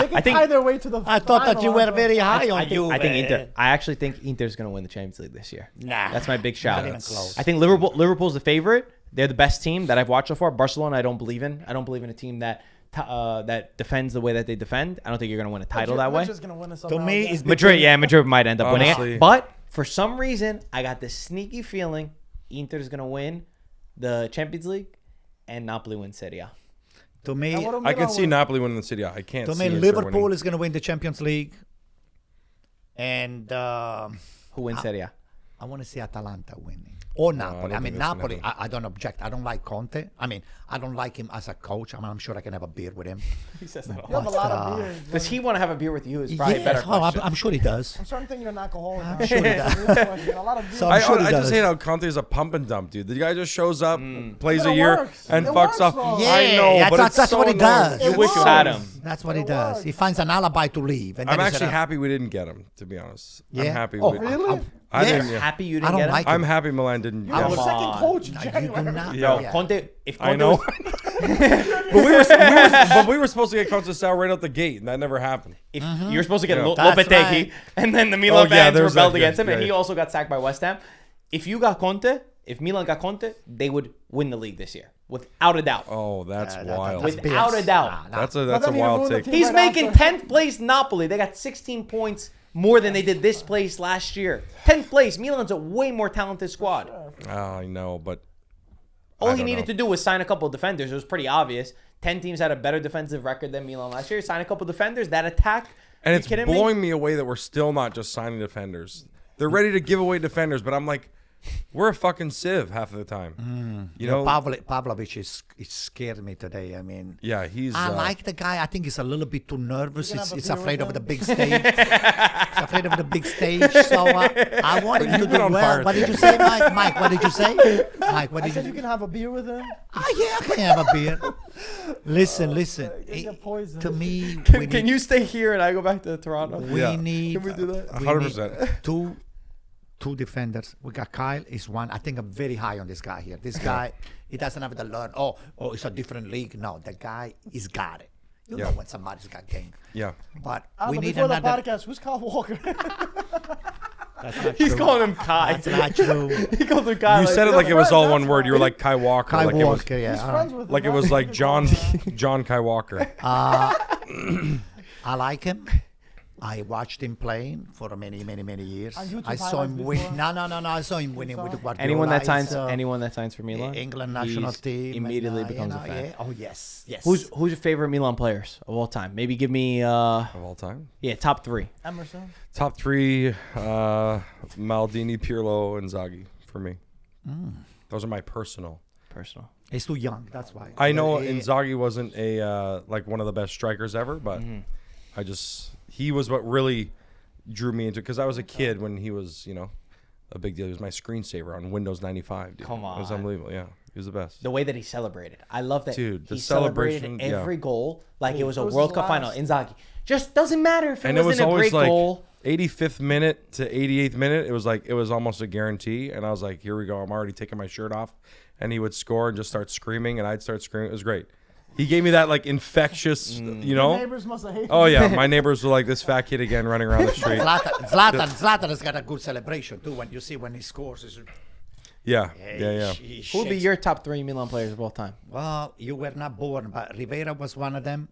can I think- tie their way to the. I thought that you were final, very high on I think, Juve. I think Inter. I actually think Inter's going to win the Champions League this year. Nah. That's my big shout. Not even close. I think Liverpool's the favorite. They're the best team that I've watched so far. Barcelona, I don't believe in. I don't believe in a team that defends the way that they defend. I don't think you're going to win a title that way. Just gonna win it To somehow me, again. it's Madrid might end up winning Honestly. it. But for some reason, I got this sneaky feeling Inter's going to win the Champions League and Napoli win Serie A. To me, And what do I can Milan see win? Napoli winning the City. I can't to see me, Inter Liverpool winning. is going to win the Champions League, and Who wins Serie A? I want to see Atalanta winning. Or Napoli. don't I mean, think that's gonna Napoli, I don't object. I don't like Conte. I mean, I don't like him as a coach. I mean, I'm sure I can have a beer with him. He says that You have a lot of beers. Does he want to have a beer with you? Is probably a Yes, better oh, question. I'm sure he does. I'm starting to think you're an alcoholic. I'm now. sure he does. A lot of beers. So I'm sure he I does. just hate how Conte is a pump and dump, dude. The guy just shows up, plays But a it year, works. and It fucks works, off. though. Yeah, I know, but that's it's so what he annoying. does. You It wish you works. had him. That's what he It does. works. He finds an alibi to leave. And I'm then he actually said, happy we didn't get him, to be honest. I'm Yeah? happy. Oh, we, Really? I yeah. didn't. Yeah. Happy you I didn't don't get him? like I'm happy Milan didn't. You're get the him. Come second on. coach in No, you do January. not. No, Yeah. Conte. If I Conte know. was, but we were supposed to get Conceição right out the gate, and that never happened. if you're supposed to get Yeah. That's Lopetegui, right. and then the Milan Oh, yeah, fans there's rebelled that, against yeah, him, and yeah, he yeah. also got sacked by West Ham. If you got Conte, if Milan got Conte, they would win the league this year, without a doubt. Oh, that's wild. that's Without BS. a doubt. Nah, That's a But then he wild ruined the take. team. He's Right making after. 10th place Napoli. They got 16 points more than they did this place last year. 10th place. Milan's a way more talented squad. I know, but All I he don't needed know. to do was sign a couple of defenders. It was pretty obvious. 10 teams had a better defensive record than Milan last year. Sign a couple of defenders. That attack. And you it's kidding me? blowing me away that we're still not just signing defenders. They're ready to give away defenders, but I'm like, We're a fucking sieve half of the time. You know, Pavlovic is scared me today. I mean, yeah, he's. I like the guy. I think he's a little bit too nervous. You can have a He's beer afraid with of the him? big stage. He's afraid of the big stage. So I want him to You've been do on well. fire What did you say, Mike? Mike, what did you say? Mike, what I did said you you can have a beer with him. yeah, I can have a beer. Listen. You get poisoned. To me, Can you stay here and I go back to Toronto? we Yeah. need. Can we do that? we 100%. need two defenders. We got Kyle is one. I think I'm very high on this guy here. This guy, he doesn't have to learn. Oh, it's a different league. No, the guy, he's got it. You know when somebody's got game. Yeah. But Alba, we need before the another. podcast, who's Kyle Walker? That's not He's true. calling him Kai. That's not true. He called him Kai. You said it like it was all one word. You were That's like Kai Walker. Kai like Walker, it was, yeah. He's all friends right. with like him. it was like You can John call him, John Kai Walker. I like him. I watched him playing for many years. On YouTube I saw him highlights win. before? No. I saw him winning with Guardiola. Anyone that signs, He's, anyone that signs for Milan, England national he's team immediately and, becomes you a know, fan. yeah. Oh yes. Who's your favorite Milan players of all time? Maybe give me Of all time. top 3. Emerson. Top 3, Maldini, Pirlo, and Inzaghi for me. Those are my personal. He's too young. That's why. I know He- Inzaghi wasn't a like one of the best strikers ever, but he was what really drew me into, because I was a kid when he was, a big deal. He was my screensaver on Windows 95. Dude. Come It was on. unbelievable. Yeah, he was the best. The way that he celebrated, I love that. Dude, the he celebrated celebration, every yeah. goal like it was a It was World his Cup final. last. Inzaghi just doesn't matter if it And it was wasn't a always great like goal. 85th minute to 88th minute. It was almost a guarantee. And I was like, here we go. I'm already taking my shirt off. And he would score and just start screaming, and I'd start screaming. It was great. He gave me that like infectious, Your neighbors must have hated Oh you. yeah, my neighbors were like, this fat kid again running around the street. Zlatan has got a good celebration too. When you see when he scores, it's, Yeah. he Who would be shakes. your top 3 Milan players of all time? Well, you were not born, but Rivera was one of them.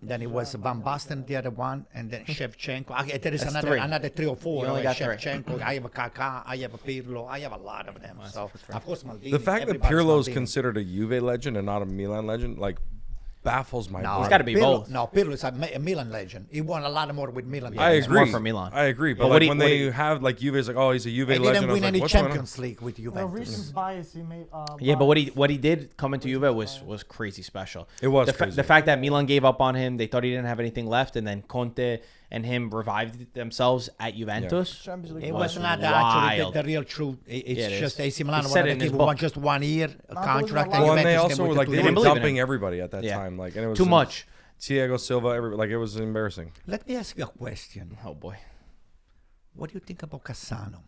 Then it was Van Basten, the other one, and then Shevchenko. Okay, there is That's another 3. another 3 or 4. You only got 3. Shevchenko. I have a Kaká. I have a Pirlo. I have a lot of them. So of course, Maldini. The fact that everybody's Pirlo is Maldini. considered a Juve legend and not a Milan legend, like, baffles my No, brain. He's gotta be Pirlo, both. No, Pirlo is a Milan legend. He won a lot more with Milan. I He's agree. more for Milan. I agree. But But like, what do you- when what do they you- have like Juve's like, oh, he's a Juve He legend. didn't I was win like, any what's going on? Champions League with The Juventus. recent bias he made. Yeah, but what he did coming to Juve was crazy special. It was the fact that Milan gave up on him, they thought he didn't have anything left, and then Conte and him revived themselves at Juventus. Champions League It was was not wild. actually the real truth. It's Yeah, it just is. AC Milan. He One said of it the in his team who book. won just 1 year contract. Well, Well, and they Juventus also came were with like the they two were didn't believe in dumping him. everybody at that Yeah. time, like, and it was Too much. Thiago Silva, everybody, like, it was embarrassing. Let me ask you a question. Oh boy. What do you think about Cassano?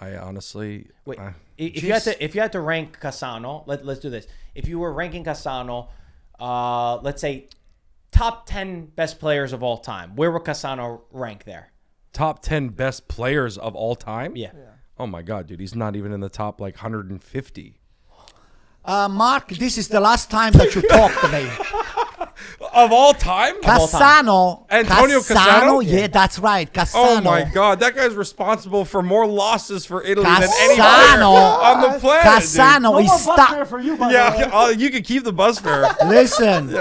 I honestly, Wait, I- if you had to rank Cassano, let's do this. If you were ranking Cassano, let's say top 10 best players of all time, where would Cassano rank there? top 10 best players of all time. Yeah. Oh my god, dude, he's not even in the top like 150 Mark, this is the last time that you talk to me. of all time. Cassano. Antonio Cassano? Yeah, that's right. Cassano. Oh my god, that guy's responsible for more losses for Italy than any player Cassano. on the planet. Cassano No is more bus stuck. fare for you, by dude. the way. Yeah, you can keep the bus fare. Listen.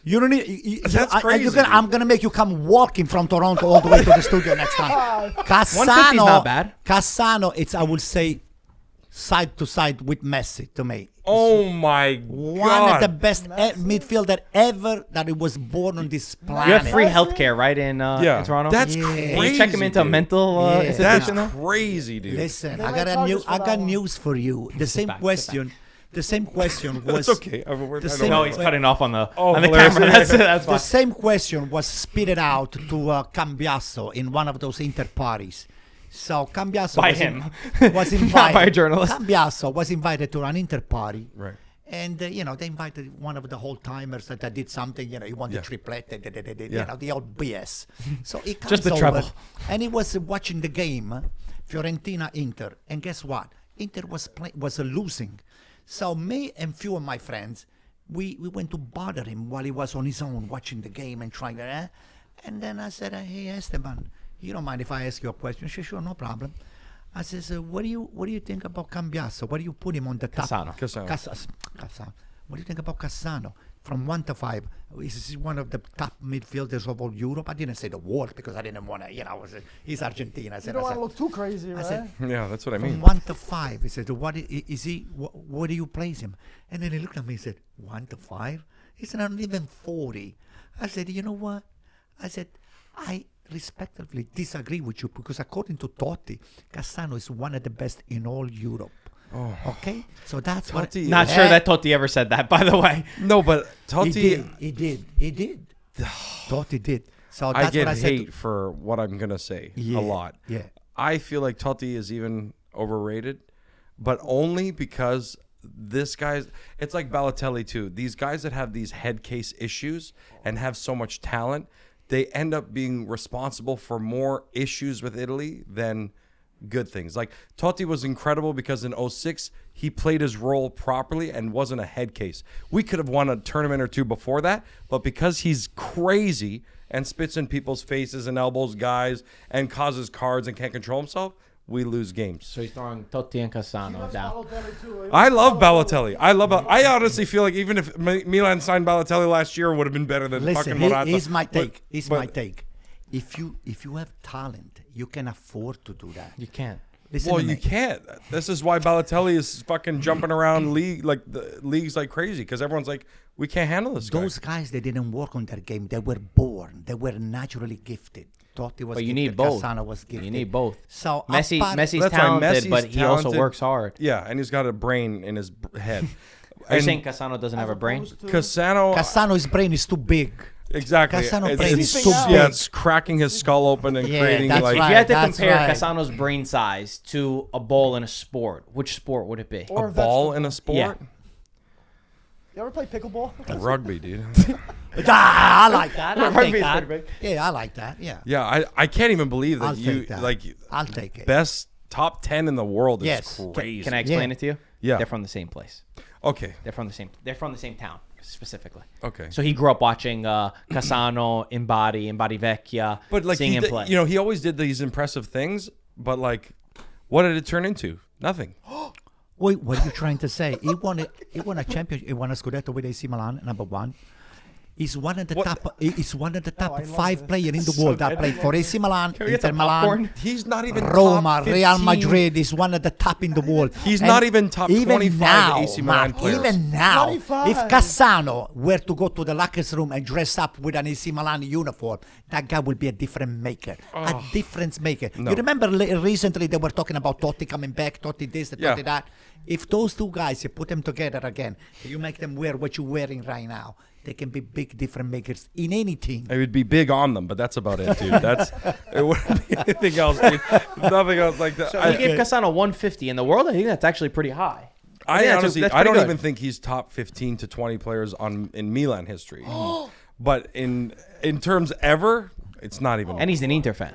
You don't need. That's crazy, dude. I'm gonna make you come walking from Toronto all the way to the studio next time. 150 is not bad. Cassano, it's I would say side to side with Messi to me. Oh my god, One of the best midfielder ever that it was born on this planet. You have free healthcare, right, in Toronto? That's Yeah. crazy. Can you check him into a dude. mental Yeah. That's institution? though? crazy, dude. Listen, They I make got charges for I that got one. news for you. The same back, sit question. The same question was. It's okay. I mean, The I same- know. No, he's cutting off on the Oh, on the hilarious. camera. That's The fine. same question was spitted out to Cambiasso in one of those Inter parties. So Cambiasso By was him. was invited. Not by a journalist. Cambiasso was invited to an Inter party. Right. And they invited one of the whole timers that did something. He won the Yeah. triplete. Yeah. The old BS. So he comes Just the over, treble. and he was watching the game, Fiorentina Inter, and guess what? Inter was losing. So me and few of my friends, we went to bother him while he was on his own watching the game and trying to. And then I said, "Hey Esteban, you don't mind if I ask you a question?" She said, "Sure, no problem." I says, "What do you think about Cambiasso? What do you put him on the top?" Cassano. Cassano. Cassano. What do you think about Cassano? From 1 to 5, is he one of the top midfielders of all Europe? I didn't say the world because I didn't want to, he's Argentina. I You said, don't want to look too crazy, right? said, Yeah, that's what I mean. from 1 to 5, he said, what is he? Where do you place him? And then he looked at me and said, 1 to 5? He said, I'm even 40. I said, you know what? I said, I respectfully disagree with you because according to Totti, Cassano is one of the best in all Europe. Oh. Okay? So that's what... Totti- Not sure that Totti ever said that, by the way. No, but Totti, He did. Totti did. So that's I get what I said. hate for what I'm gonna say Yeah, a lot. yeah. I feel like Totti is even overrated, but only because this guy's. It's like Balotelli too. These guys that have these head case issues and have so much talent, they end up being responsible for more issues with Italy than good things. Like Totti was incredible because in 06 he played his role properly and wasn't a head case. We could have won a tournament or two before that, but because he's crazy and spits in people's faces and elbows guys and causes cards and can't control himself, we lose games. So he's throwing Totti and Cassano down. I love Balotelli. I honestly feel like even if Milan signed Balotelli last year, it would have been better than Listen, fucking Morata. here's my take. But- My take. If you have talent, you can afford to do that. You can't. Listen Well, to you me. can't. This is why Balotelli is fucking jumping around leagues like crazy because everyone's like, we can't handle this guy. Those guys, they didn't work on their game. They were born. They were naturally gifted. Totti was But you gifted. need both. Cassano was gifted. You need both. So Messi's That's why talented, Messi's but he also talented. works hard. Yeah, and he's got a brain in his head. Are you And saying Cassano doesn't have a brain? Cassano, Cassano's brain is too big. exactly. Cassano It's, brain it's, is too yeah, big. it's cracking his skull open and Yeah, creating that's like. If right. you had to That's compare right. Cassano's brain size to a ball in a sport, which sport would it be? Or A ball in a sport? Yeah. You ever play pickleball? Rugby, dude. I like that. I'll Rugby's take that. pretty big. Yeah, I like that. Yeah. Yeah, I can't even believe that I'll you take that. like I'll take it. best top 10 in the world is Yes. crazy. Can I explain Yeah. it to you? Yeah. They're from the same place. Okay. They're from the same town specifically. Okay. So he grew up watching Cassano, Imbadi Vecchia, But like seeing he him did, play. he always did these impressive things, but like what did it turn into? Nothing. Wait, what are you trying to say? He won a championship. He won a Scudetto with AC Milan, number 1. He's one of the What? top. He's one of the top I love 5 this. players in the world that played for AC Milan, Can we get Inter some Milan, popcorn? He's not even Roma, top Real 15. Madrid. He's one of the top in the world. He's And not even top even 25 now, AC Milan Mark, players. Even now, 25. if Cassano were to go to the lockers room and dress up with an AC Milan uniform, that guy will be a different maker, a difference maker. No. You remember recently they were talking about Totti coming back, Totti this, Yeah. Totti that. If those two guys, you put them together again, you make them wear what you're wearing right now, they can be big different makers in any team. It would be big on them, but that's about it, dude. It wouldn't be anything else, dude. Nothing else like that. So he gave Cassano 150 in the world. I think that's actually pretty high. I think honestly, that's I don't pretty even good. think he's top 15 to 20 players in Milan history. But in terms ever, it's not even. And he's an Inter fan.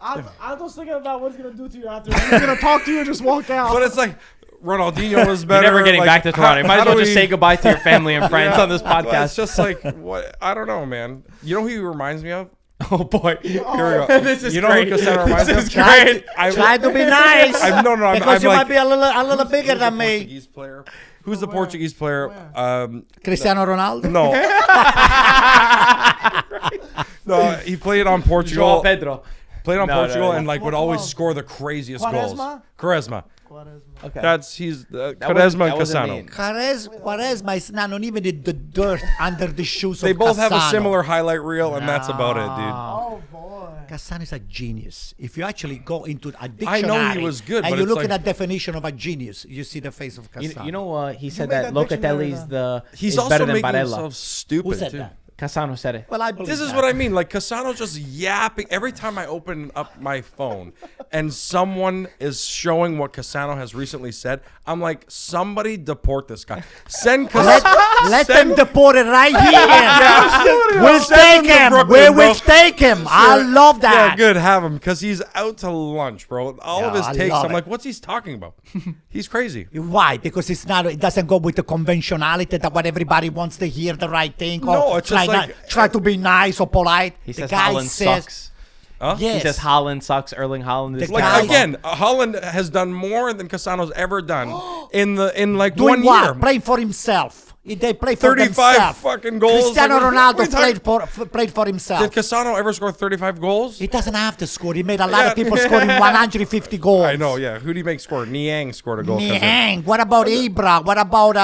I'm just thinking about what he's gonna do to you after. He's gonna talk to you and just walk out. But it's like Ronaldinho was You're better. never getting like, back to Toronto. You might how as well do just we- say goodbye to your family and friends on this Well, It's podcast. just like what I don't know, man. You know who he reminds me of? Oh boy, Here we go. this is you know great. who Cassano reminds me This of? is great. Try to be nice. No, I'm because you like, might be a little bigger who's the than me. Portuguese player? Who's the Portuguese player? Cristiano Ronaldo. No. No, he played on Joao Portugal. Pedro. Played on No, Portugal no. and like would always score the craziest goals. Quaresma? Quaresma. Okay. He's That Quaresma and wasn't Cassano. me. Quaresma is not even the dirt under the shoes They of both have a Cassano. similar highlight reel, and that's about it, dude. Oh boy. Cassano is a genius. If you actually go into a I dictionary know he was good, and but you it's look like- at a definition of a genius, you see the face of Cassano. You know, he said made that that dictionary Locatelli's then. He's is also better than making Barella. himself stupid Who said too. that? Cassano said it. Well, I believe This is that. what I mean. Like Cassano's just yapping every time I open up my phone and someone is showing what Cassano has recently said. I'm like, somebody deport this guy. Send Cassano. Let them deport it right here. We'll Send take him to him. Brooklyn, We bro. will take him. I love Yeah, that. good. Have him because he's out to lunch, bro. All of Yeah, his I takes, love I'm it. like, what's he talking about? He's crazy. Why? Because it's not. It doesn't go with the conventionality that what everybody wants to hear the right thing. No, or it's just try to be nice or polite. He The says guy Haaland says, sucks. Huh? Yes. He says Haaland sucks. Erling Haaland is The Like guy- again, Holland has done more than Cassano's ever done in like Doing 1 what? year. Playing for himself. They play for 35 themselves. fucking goals. Cristiano Like, Ronaldo what are you played for himself. Did Cassano ever score 35 goals? He doesn't have to score. He made a lot of people scoring 150 goals. I know, yeah. Who do you make score? Niang scored a goal. Niang. What about Ibra? What about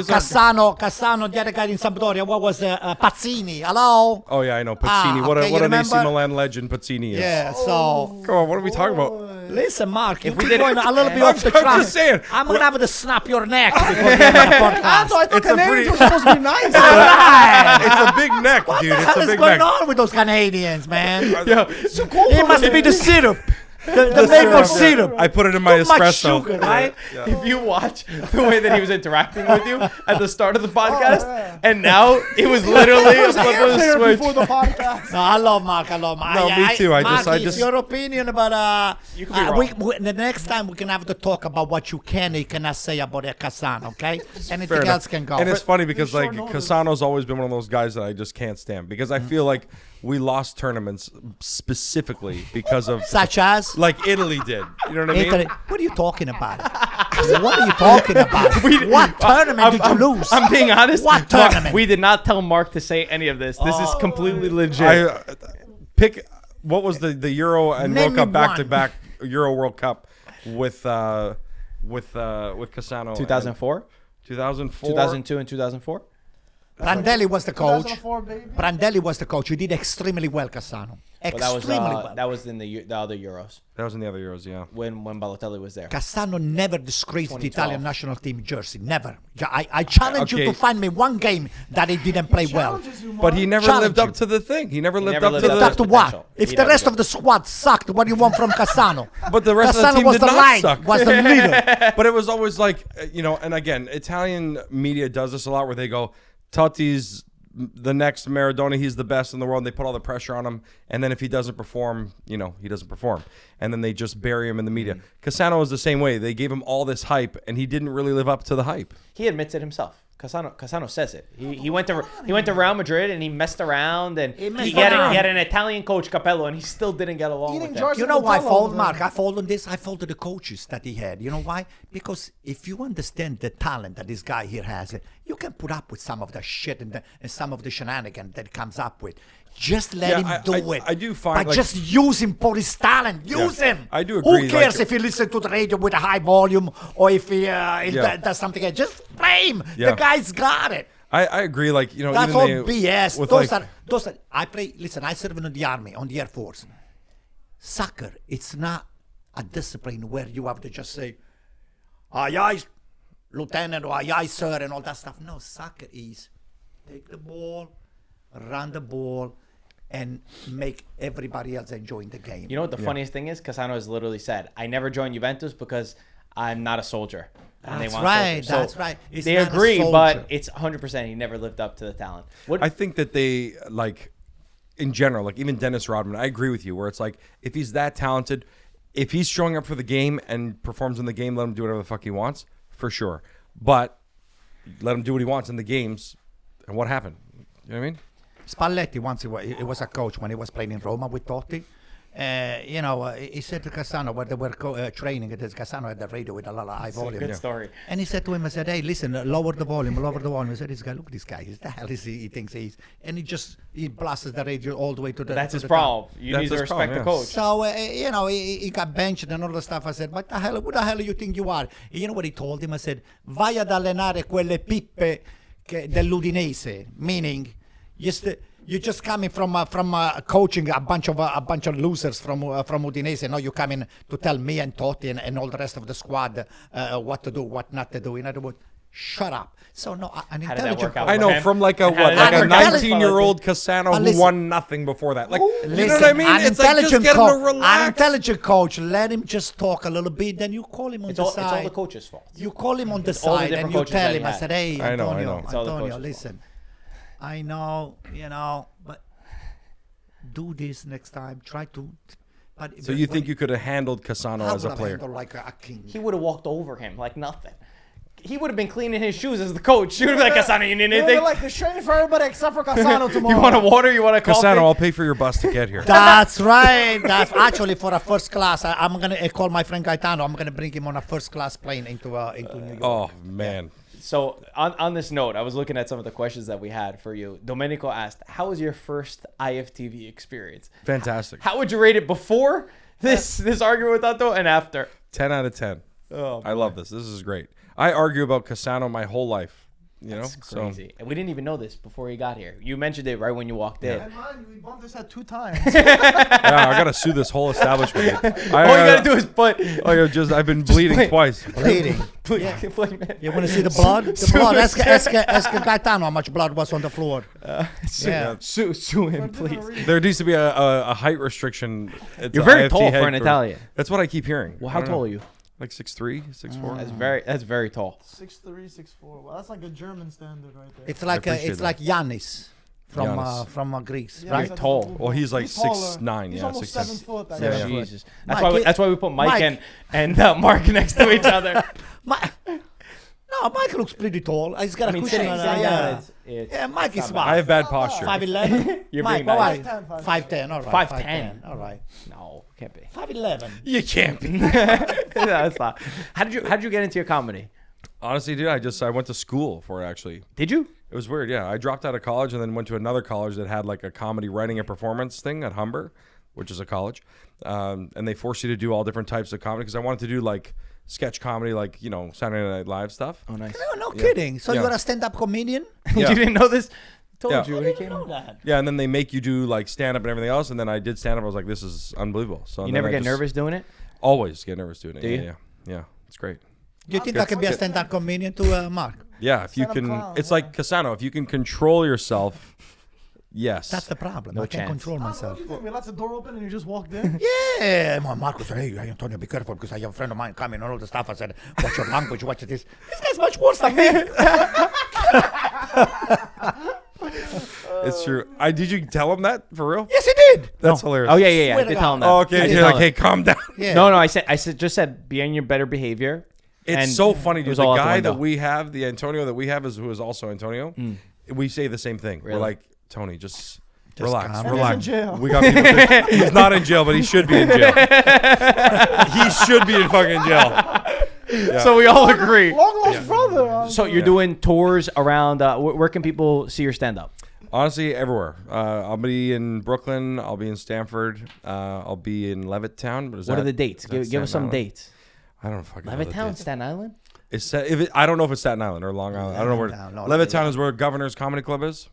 Cassano? Cassano, the other guy in Sampdoria. What was Pazzini? Hello? Oh, yeah, I know. Pazzini. What okay, an AC remember? Milan legend Pazzini is. Yeah, so... Come on, what are we talking about? Listen, Mark, if we we're did going it- a little bit I'm off the just track, saying. I'm going to have to snap your neck before the end of the podcast. Anto, I thought It's a Canadians pretty- were supposed to be nice. It's a big neck, dude. What It's the a hell is big going neck. on with those Canadians, man? It's so cold. It must be the syrup. The maple syrup. I put it in my Too much espresso. sugar, right? If you watch the way that he was interacting with you at the start of the podcast, yeah. and now it was literally a flip of a Player switch. before the podcast. No, I love Mark. I love Mark. No, me too. Mark, I it's just- your opinion about You can be wrong. the next time we can have to talk about what you can and cannot say about Cassano, okay? Anything Fair else enough. can go. And it's funny because short like notice. Cassano's always been one of those guys that I just can't stand because I feel like we lost tournaments specifically because of Such as like Italy did. You know what I mean? Italy. What are you talking about? What are you talking about? What tournament did you lose? I'm being honest. What Mark, tournament? we did not tell Mark to say any of this. This is completely legit. I pick what was the Euro and Name World Cup me back one. to back Euro World Cup with Cassano. 2004, 2004. 2002, and 2004. Prandelli was the coach. 2004, baby. Prandelli was the coach. You did extremely well, Cassano. Well, Extremely well. that was in the other Euros That was in the other Euros, yeah. when Balotelli was there. Cassano never disgraced the 2012. Italian national team jersey. Never. I challenge you Okay. to find me one game that he didn't play well. Challenges you, But he Mark. never Challenge lived up you. to the thing. He never lived never up lived to up the. Up to what? potential. If He the never rest did. of the squad sucked, what do you want from Cassano? But the rest of Cassano the team was did the not line, suck. was the leader. But it was always like, and again, Italian media does this a lot where they go, Totti's the next Maradona, he's the best in the world. And they put all the pressure on him. And then if he doesn't perform, he doesn't perform. And then they just bury him in the media. Cassano was the same way. They gave him all this hype, and he didn't really live up to the hype. He admits it himself. Cassano says it. He went to Real Madrid and he messed around and he had an Italian coach, Capello, and he still didn't get along Eating with him. jars You of know why I Nutella fold, over Mark? there. I fold on this. I fold to the coaches that he had. You know why? Because if you understand the talent that this guy here has, you can put up with some of the shit and some of the shenanigans that he comes up with. Just let Yeah, him do it. I do find, But like- just use him for his talent. Use him. I do agree, Who cares like- if he listens to the radio with a high volume or if he does something else? Just play him. Yeah. The guy's got it. I agree. Like, That's even all they, BS. with Those like, are. I play. Listen, I serve in the army, on the Air Force. Soccer, it's not a discipline where you have to just say, aye, aye, lieutenant, or aye, aye, sir, and all that stuff. No, soccer is take the ball, run the ball, and make everybody else enjoying the game. You know what the funniest thing is? Cassano has literally said, I never joined Juventus because I'm not a soldier. And That's want right, soldiers. that's right. It's They not a agree, soldier. but it's 100% he never lived up to the talent. What? I think that they, like, in general, like even Dennis Rodman, I agree with you, where it's like, if he's that talented, if he's showing up for the game and performs in the game, let him do whatever the fuck he wants, for sure. But let him do what he wants in the games. And what happened? You know what I mean? Spalletti once he was a coach when he was playing in Roma with Totti. He said to Cassano when they were training, Cassano had the radio with a lot of high volume. good story. And he said to him, I said, hey, listen, lower the volume. He said, this guy, look at this guy. Who the hell is he thinks he is? And he blasts the radio all the way to the That's to his the problem. You That's need to his respect problem, the yeah. coach. So, he got benched and all the stuff. I said, who the hell do you think you are? You know what he told him? I said, vai ad allenare quelle pippe dell'Udinese, meaning you're just coming from coaching a bunch of losers from Udinese. Now you're coming to tell me and Totti and all the rest of the squad what to do, what not to do. In other words, shut up. So no, an How did that intelligent. work out? I know, Okay. from like a And how did that like a work out? 19-year-old Cassano But who listen. won nothing before that. Like, you know Listen, what I mean? an It's like, just intelligent get him to coach. An relax. intelligent coach. Let him just talk a little bit. Then you call him on It's the all side. the coach's fault. You call him on the all the side different and you coaches tell that him. he I had. said, "Hey, I know. Antonio, It's all the Antonio, coach's listen. I know, but do this next time. Try to." But So you think you could have handled Cassano as a player? like a king? He would have walked over him like nothing. He would have been cleaning his shoes as the coach. He would have been like, Cassano, you need They're anything? like, there's training for everybody except for Cassano tomorrow. You want a water? You want a coffee? Cassano, I'll pay for your bus to get here. That's right. That's actually for a first class. I'm gonna call my friend Gaetano. I'm gonna bring him on a first class plane into New York. Oh man, So on this note, I was looking at some of the questions that we had for you. Domenico asked, "How was your first IFTV experience? Fantastic. How would you rate it before this argument with Anto and after?" 10 out of 10. Oh, I love this. This is great. I argue about Cassano my whole life. You know, that's crazy. And we didn't even know this before he got here. You mentioned it right when you walked in. And mind you, we bumped this at 2 times. Yeah, I gotta sue this whole establishment. All you gotta do is put. I've been bleeding play. twice. Bleeding. You want to see the blood? The blood. Ask Gaetano how much blood was on the floor. Sue him, please. There needs to be a height restriction. It's You're very IFT tall for head an Italian. That's what I keep hearing. Well, how tall are you? Like 6'3", 6'4". That's very tall. 6'3", 6'4". Well, that's like a German standard right there. It's like appreciate it's that. like Giannis Giannis. from Greece, Yeah, right? he's like tall. a full Well, he's like He's taller. 6'9", He's yeah, almost 6'10". 7 foot. that Seven guy. foot. Jesus. Mike, That's why we put Mike, Mike. and Mark next to each other. No, Mike looks pretty tall. He's got a cushion. sitting down, Yeah, it's yeah, Mike is not smart. I have bad posture. 5'11". You're Mike, being all nice. right. 5'10", 5'10", all right. 5'10". all right. No, can't be. 5'11". You can't be. That's not. How did you get into your comedy? Honestly, dude, I went to school for it, actually. Did you? It was weird, yeah. I dropped out of college and then went to another college that had like a comedy writing and performance thing at Humber, which is a college. And they forced you to do all different types of comedy because I wanted to do like sketch comedy, like, you know, Saturday Night Live stuff. Oh, nice. No kidding. So Yeah. you're a stand-up comedian? Yeah. You didn't know this? Told Yeah. you I when he didn't came. know that. Yeah, and then they make you do like stand-up and everything else. And then I did stand-up. I was like, this is unbelievable. So You then never I get just nervous doing it? Always get nervous doing it. Do yeah, you? Yeah, yeah. It's great. Do you think I can be a stand-up comedian to Mark? Yeah, if you Stand-up can, clown, it's yeah. like Cassano. If you can control yourself, yes. That's the problem. No I can't chance. control What myself. do you think? We left the door open and you just walked in? Yeah, my Marco said, "Hey, Antonio, be careful because I have a friend of mine coming and all the stuff." I said, "Watch your language, watch this." This guy's much worse than me. It's true. Did you tell him that for real? Yes, he did. That's hilarious. Oh, yeah. Swear I to did God. tell him that. Oh, I okay. did You're tell like, him. hey, calm down. Yeah. No, I just said be on your better behavior. It's And so funny, it dude. was The all out the guy window. that we have, the Antonio that we have, who is also Antonio. We say the same thing. Really? We're like, Tony, just relax, calm down. relax. He's in jail. We got people think he's not in jail, but he should be in jail. He should be in fucking jail. Yeah. So we all agree. Long lost brother. So you're doing tours around. Where can people see your stand-up? Honestly, everywhere. I'll be in Brooklyn. I'll be in Stamford. I'll be in Levittown. But What are the dates? is that Give us Staten some Island? dates. I don't fucking know the Levittown, dates. Staten Island. I don't know if it's Staten Island or Long Island. I don't know where. Levittown, no, Levittown is where Governor's Comedy Club is.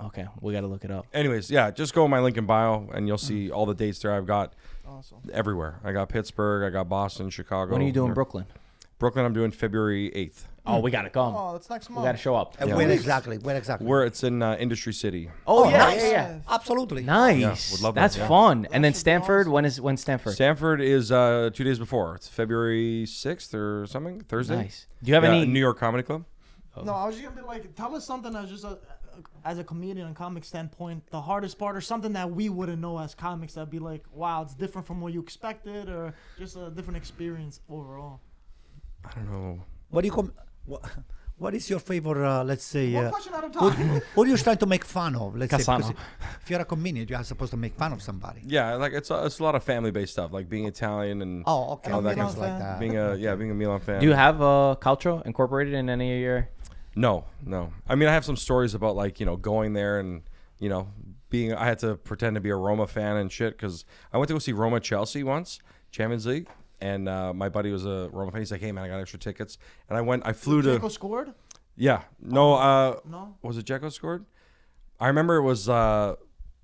Okay, we got to look it up. Anyways, yeah, just go on my link in bio and you'll see all the dates there. I've got Awesome. everywhere. I got Pittsburgh, I got Boston, Chicago. When are you doing Brooklyn? Brooklyn, I'm doing February 8th. Oh, we got to come. Oh, that's next We month. got to show up. And Yeah. Where exactly? Where exactly? Where it's in Industry City. Oh, yeah, nice. yeah. Absolutely. Nice. Yeah, would love that, That's yeah. fun. And then should be Stanford. awesome. When's Stanford? Stanford is 2 days before. It's February 6th or something, Thursday. Nice. Do you have Yeah, any? New York Comedy Club? No, I was just gonna be like, tell us something as just as a comedian and comic standpoint, the hardest part or something that we wouldn't know as comics that'd be like, wow, it's different from what you expected, or just a different experience overall. I don't know. What do you come? What is your favorite? Let's say. One question at a Who, time. who are you trying to make fun of? Let's say. Cassano. Because if you're a comedian, you are supposed to make fun of somebody. Yeah, like it's a lot of family-based stuff, like being Italian and Oh, okay. all that Milan kind of stuff. fan. like that. Being a Milan fan. Do you have Calcio incorporated in any of your? No. I mean, I have some stories about like, you know, going there and, you know, I had to pretend to be a Roma fan and shit because I went to go see Roma Chelsea once, Champions League, and my buddy was a Roma fan. He's like, hey man, I got extra tickets, and I flew to. Dzeko scored? Yeah, no, No. was it Dzeko scored? I remember it was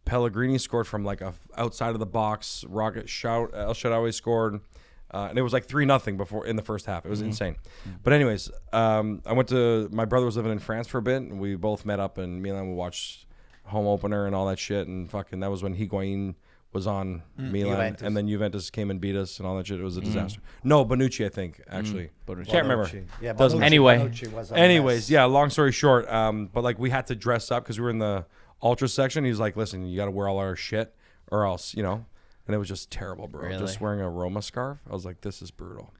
Pellegrini scored from like outside of the box. El Shaarawy scored. And it was like 3-0 before in the first half. It was insane. But anyways, my brother was living in France for a bit, and we both met up in Milan. We watched home opener and all that shit, and fucking that was when Higuain was on Milan, Juventus. and then Juventus came and beat us and all that shit. It was a disaster. No, Bonucci, I think actually. Bonucci. Can't remember. Yeah, Doesn't Bonucci- Anyway. Bonucci was a Anyways, mess. yeah. Long story short, but like we had to dress up because we were in the ultra section. He's like, "Listen, you got to wear all our shit, or else, you know." And it was just terrible, bro. Really? Just wearing a Roma scarf. I was like, "This is brutal."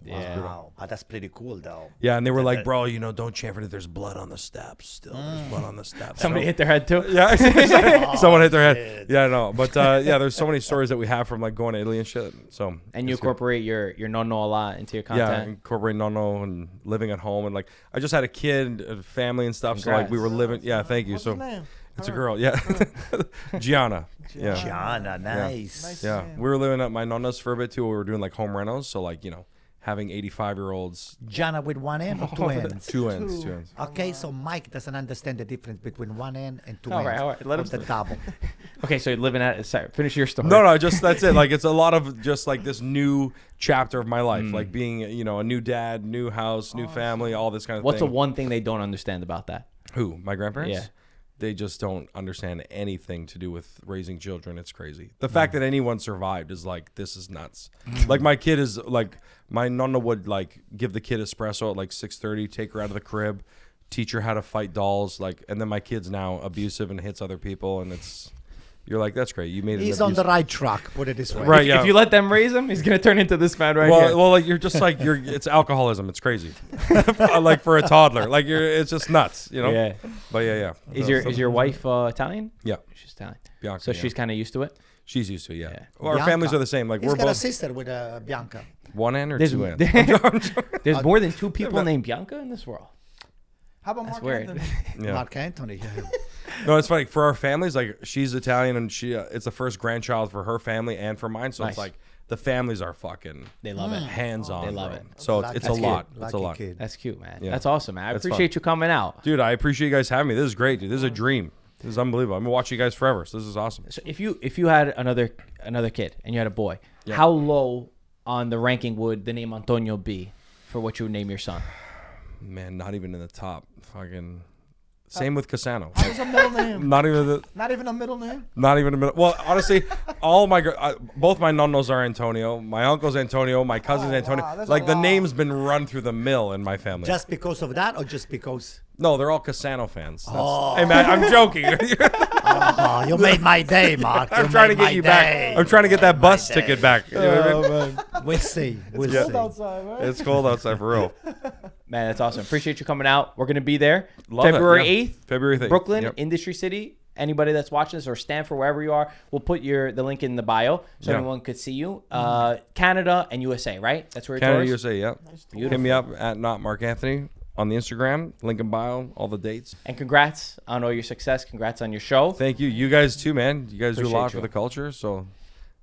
Yeah. Wow, but that's pretty cool though. Yeah, and they were like, bro, don't chant for it. There's blood on the steps. Still, there's blood on the steps. Somebody hit their head too. Yeah, someone hit their head. shit. Yeah, no, but yeah, there's so many stories that we have from like going to Italy and shit. So And you it's good. incorporate your nonno a lot into your Yeah, content. incorporate Nono and living at home and like I just had a kid, a family and stuff. So like we were living. Yeah, thank you. What's So his name? it's a girl. Yeah, Gianna. Yeah. Gianna, nice. Nice. Yeah, name. we were living at my nonna's for a bit too. We were doing like home renos, so like having 85-year-olds. Gianna with one N or two N's? Two ends. Okay, so Mike doesn't understand the difference between one N and two All N's. right, all right. Let him What's the double? Okay, so you're living at. Sorry, finish your story. No, just that's it. Like it's a lot of just like this new chapter of my life, like being a new dad, new house, new family, all this kind of What's the thing. one thing they don't understand about that? Who? My grandparents? Yeah. They just don't understand anything to do with raising children. It's crazy. The fact that anyone survived is like, this is nuts. Like my kid is like, my nonna would like give the kid espresso at like 6:30, take her out of the crib, teach her how to fight dolls. Like, and then my kid's now abusive and hits other people. And you're like, that's great. You made it. He's on the right track, put it this way. Right. If, Yeah. if you let them raise him, he's gonna turn into this man right here. Well, like you're just like it's alcoholism. It's crazy. Like for a toddler, like it's just nuts, Yeah. But yeah. Is your wife Italian? Yeah, She's Italian. Bianca. So yeah. she's kind of used to it. she's used to it. Yeah. Yeah. Well, our Bianca. families are the same. Like He's we're got a both sister with Bianca. one N or There's, two N. there's more than two people named Bianca in this world. How about That's Marc weird. Anthony? Yeah. Marc Anthony. No, it's funny for our families. Like she's Italian and it's the first grandchild for her family and for mine. So Nice. it's like the families are fucking They love it. hands on. They love bro. it. So Lucky it's a kid. lot. It's Lucky a lot. kid. That's cute, man. Yeah. That's awesome, man. I That's appreciate fun. you coming out. Dude, I appreciate you guys having me. This is great, dude. This is a dream. This is unbelievable. I'm gonna watch you guys forever. So this is awesome. So if you had another kid and you had a boy, Yeah. how low on the ranking would the name Antonio be for what you would name your son? Man, not even in the top. Fucking. Same with Cassano. What's a middle name? Not even Not even a middle name? not even a minute. Well, honestly, both my nonnos are Antonio. My uncle's Antonio. My cousin's Oh, Antonio. wow, that's a Like the lot. name's been run through the mill in my family. Just because of that or just because? No, they're all Cassano fans. Hey man, I'm joking. Oh, you made my day, Mark. I'm You trying to made get my you day. back. I'm trying to get that bus ticket back. You know what I mean? We'll see. We'll Cold see. outside, right? It's cold outside for real. Man, that's awesome. Appreciate you coming out. We're gonna be there Love it, February yeah. 8th, February 8th. Brooklyn, Yep. Industry City. Anybody that's watching this or Stanford, wherever you are, we'll put the link in the bio so Yeah. anyone could see you. Canada and USA, right? That's where you're Canada, tours? USA, yeah. Hit me up at not Marc Anthony on the Instagram. Link in bio. All the dates. And congrats on all your success. Congrats on your show. Thank you. You guys too, man. You guys do a Appreciate lot for you. the culture, so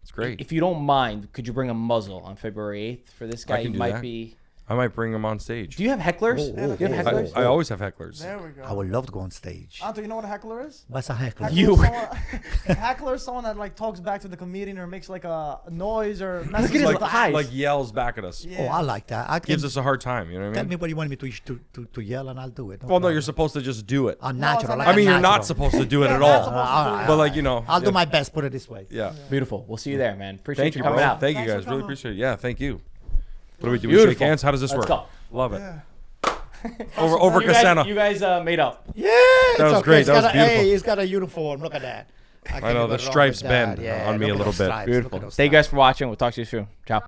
it's great. If you don't mind, could you bring a muzzle on February 8th for this guy? can You do might that. be. I might bring him on stage. Do you have hecklers? Oh, Do you have hecklers? I always have hecklers. There we go. I would love to go on stage. Anto, you know what a heckler is? What's a heckler? Heckler You- is someone, heckler is someone that like talks back to the comedian or makes like a noise or at his messages eyes. back. Like yells back at us. Yeah. Oh, I like that. I can, Gives us a hard time. You know what I tell mean? me what you want me to yell and I'll do it. Well, no, you're supposed to just do it. Unnatural. No, like I mean, you're unnatural. not supposed to do it Yeah, at not all. supposed to do it. But like, you know. I'll yeah. do my best. Put it this way. Yeah. Beautiful. We'll see you there, man. Appreciate Thank you you, coming bro. out. Thank you Thanks for guys. Really coming. appreciate it. Yeah, thank you. What do we do? We Beautiful. shake hands? How does this Let's work? go. Love it. Yeah. Over You guys, Cassano. you guys made up. Yeah, That was great. He's That was got beautiful. Hey, he's got a uniform. Look at that. I know, the stripes bend on me a little bit. Beautiful. Thank you guys for watching. We'll talk to you soon. Ciao.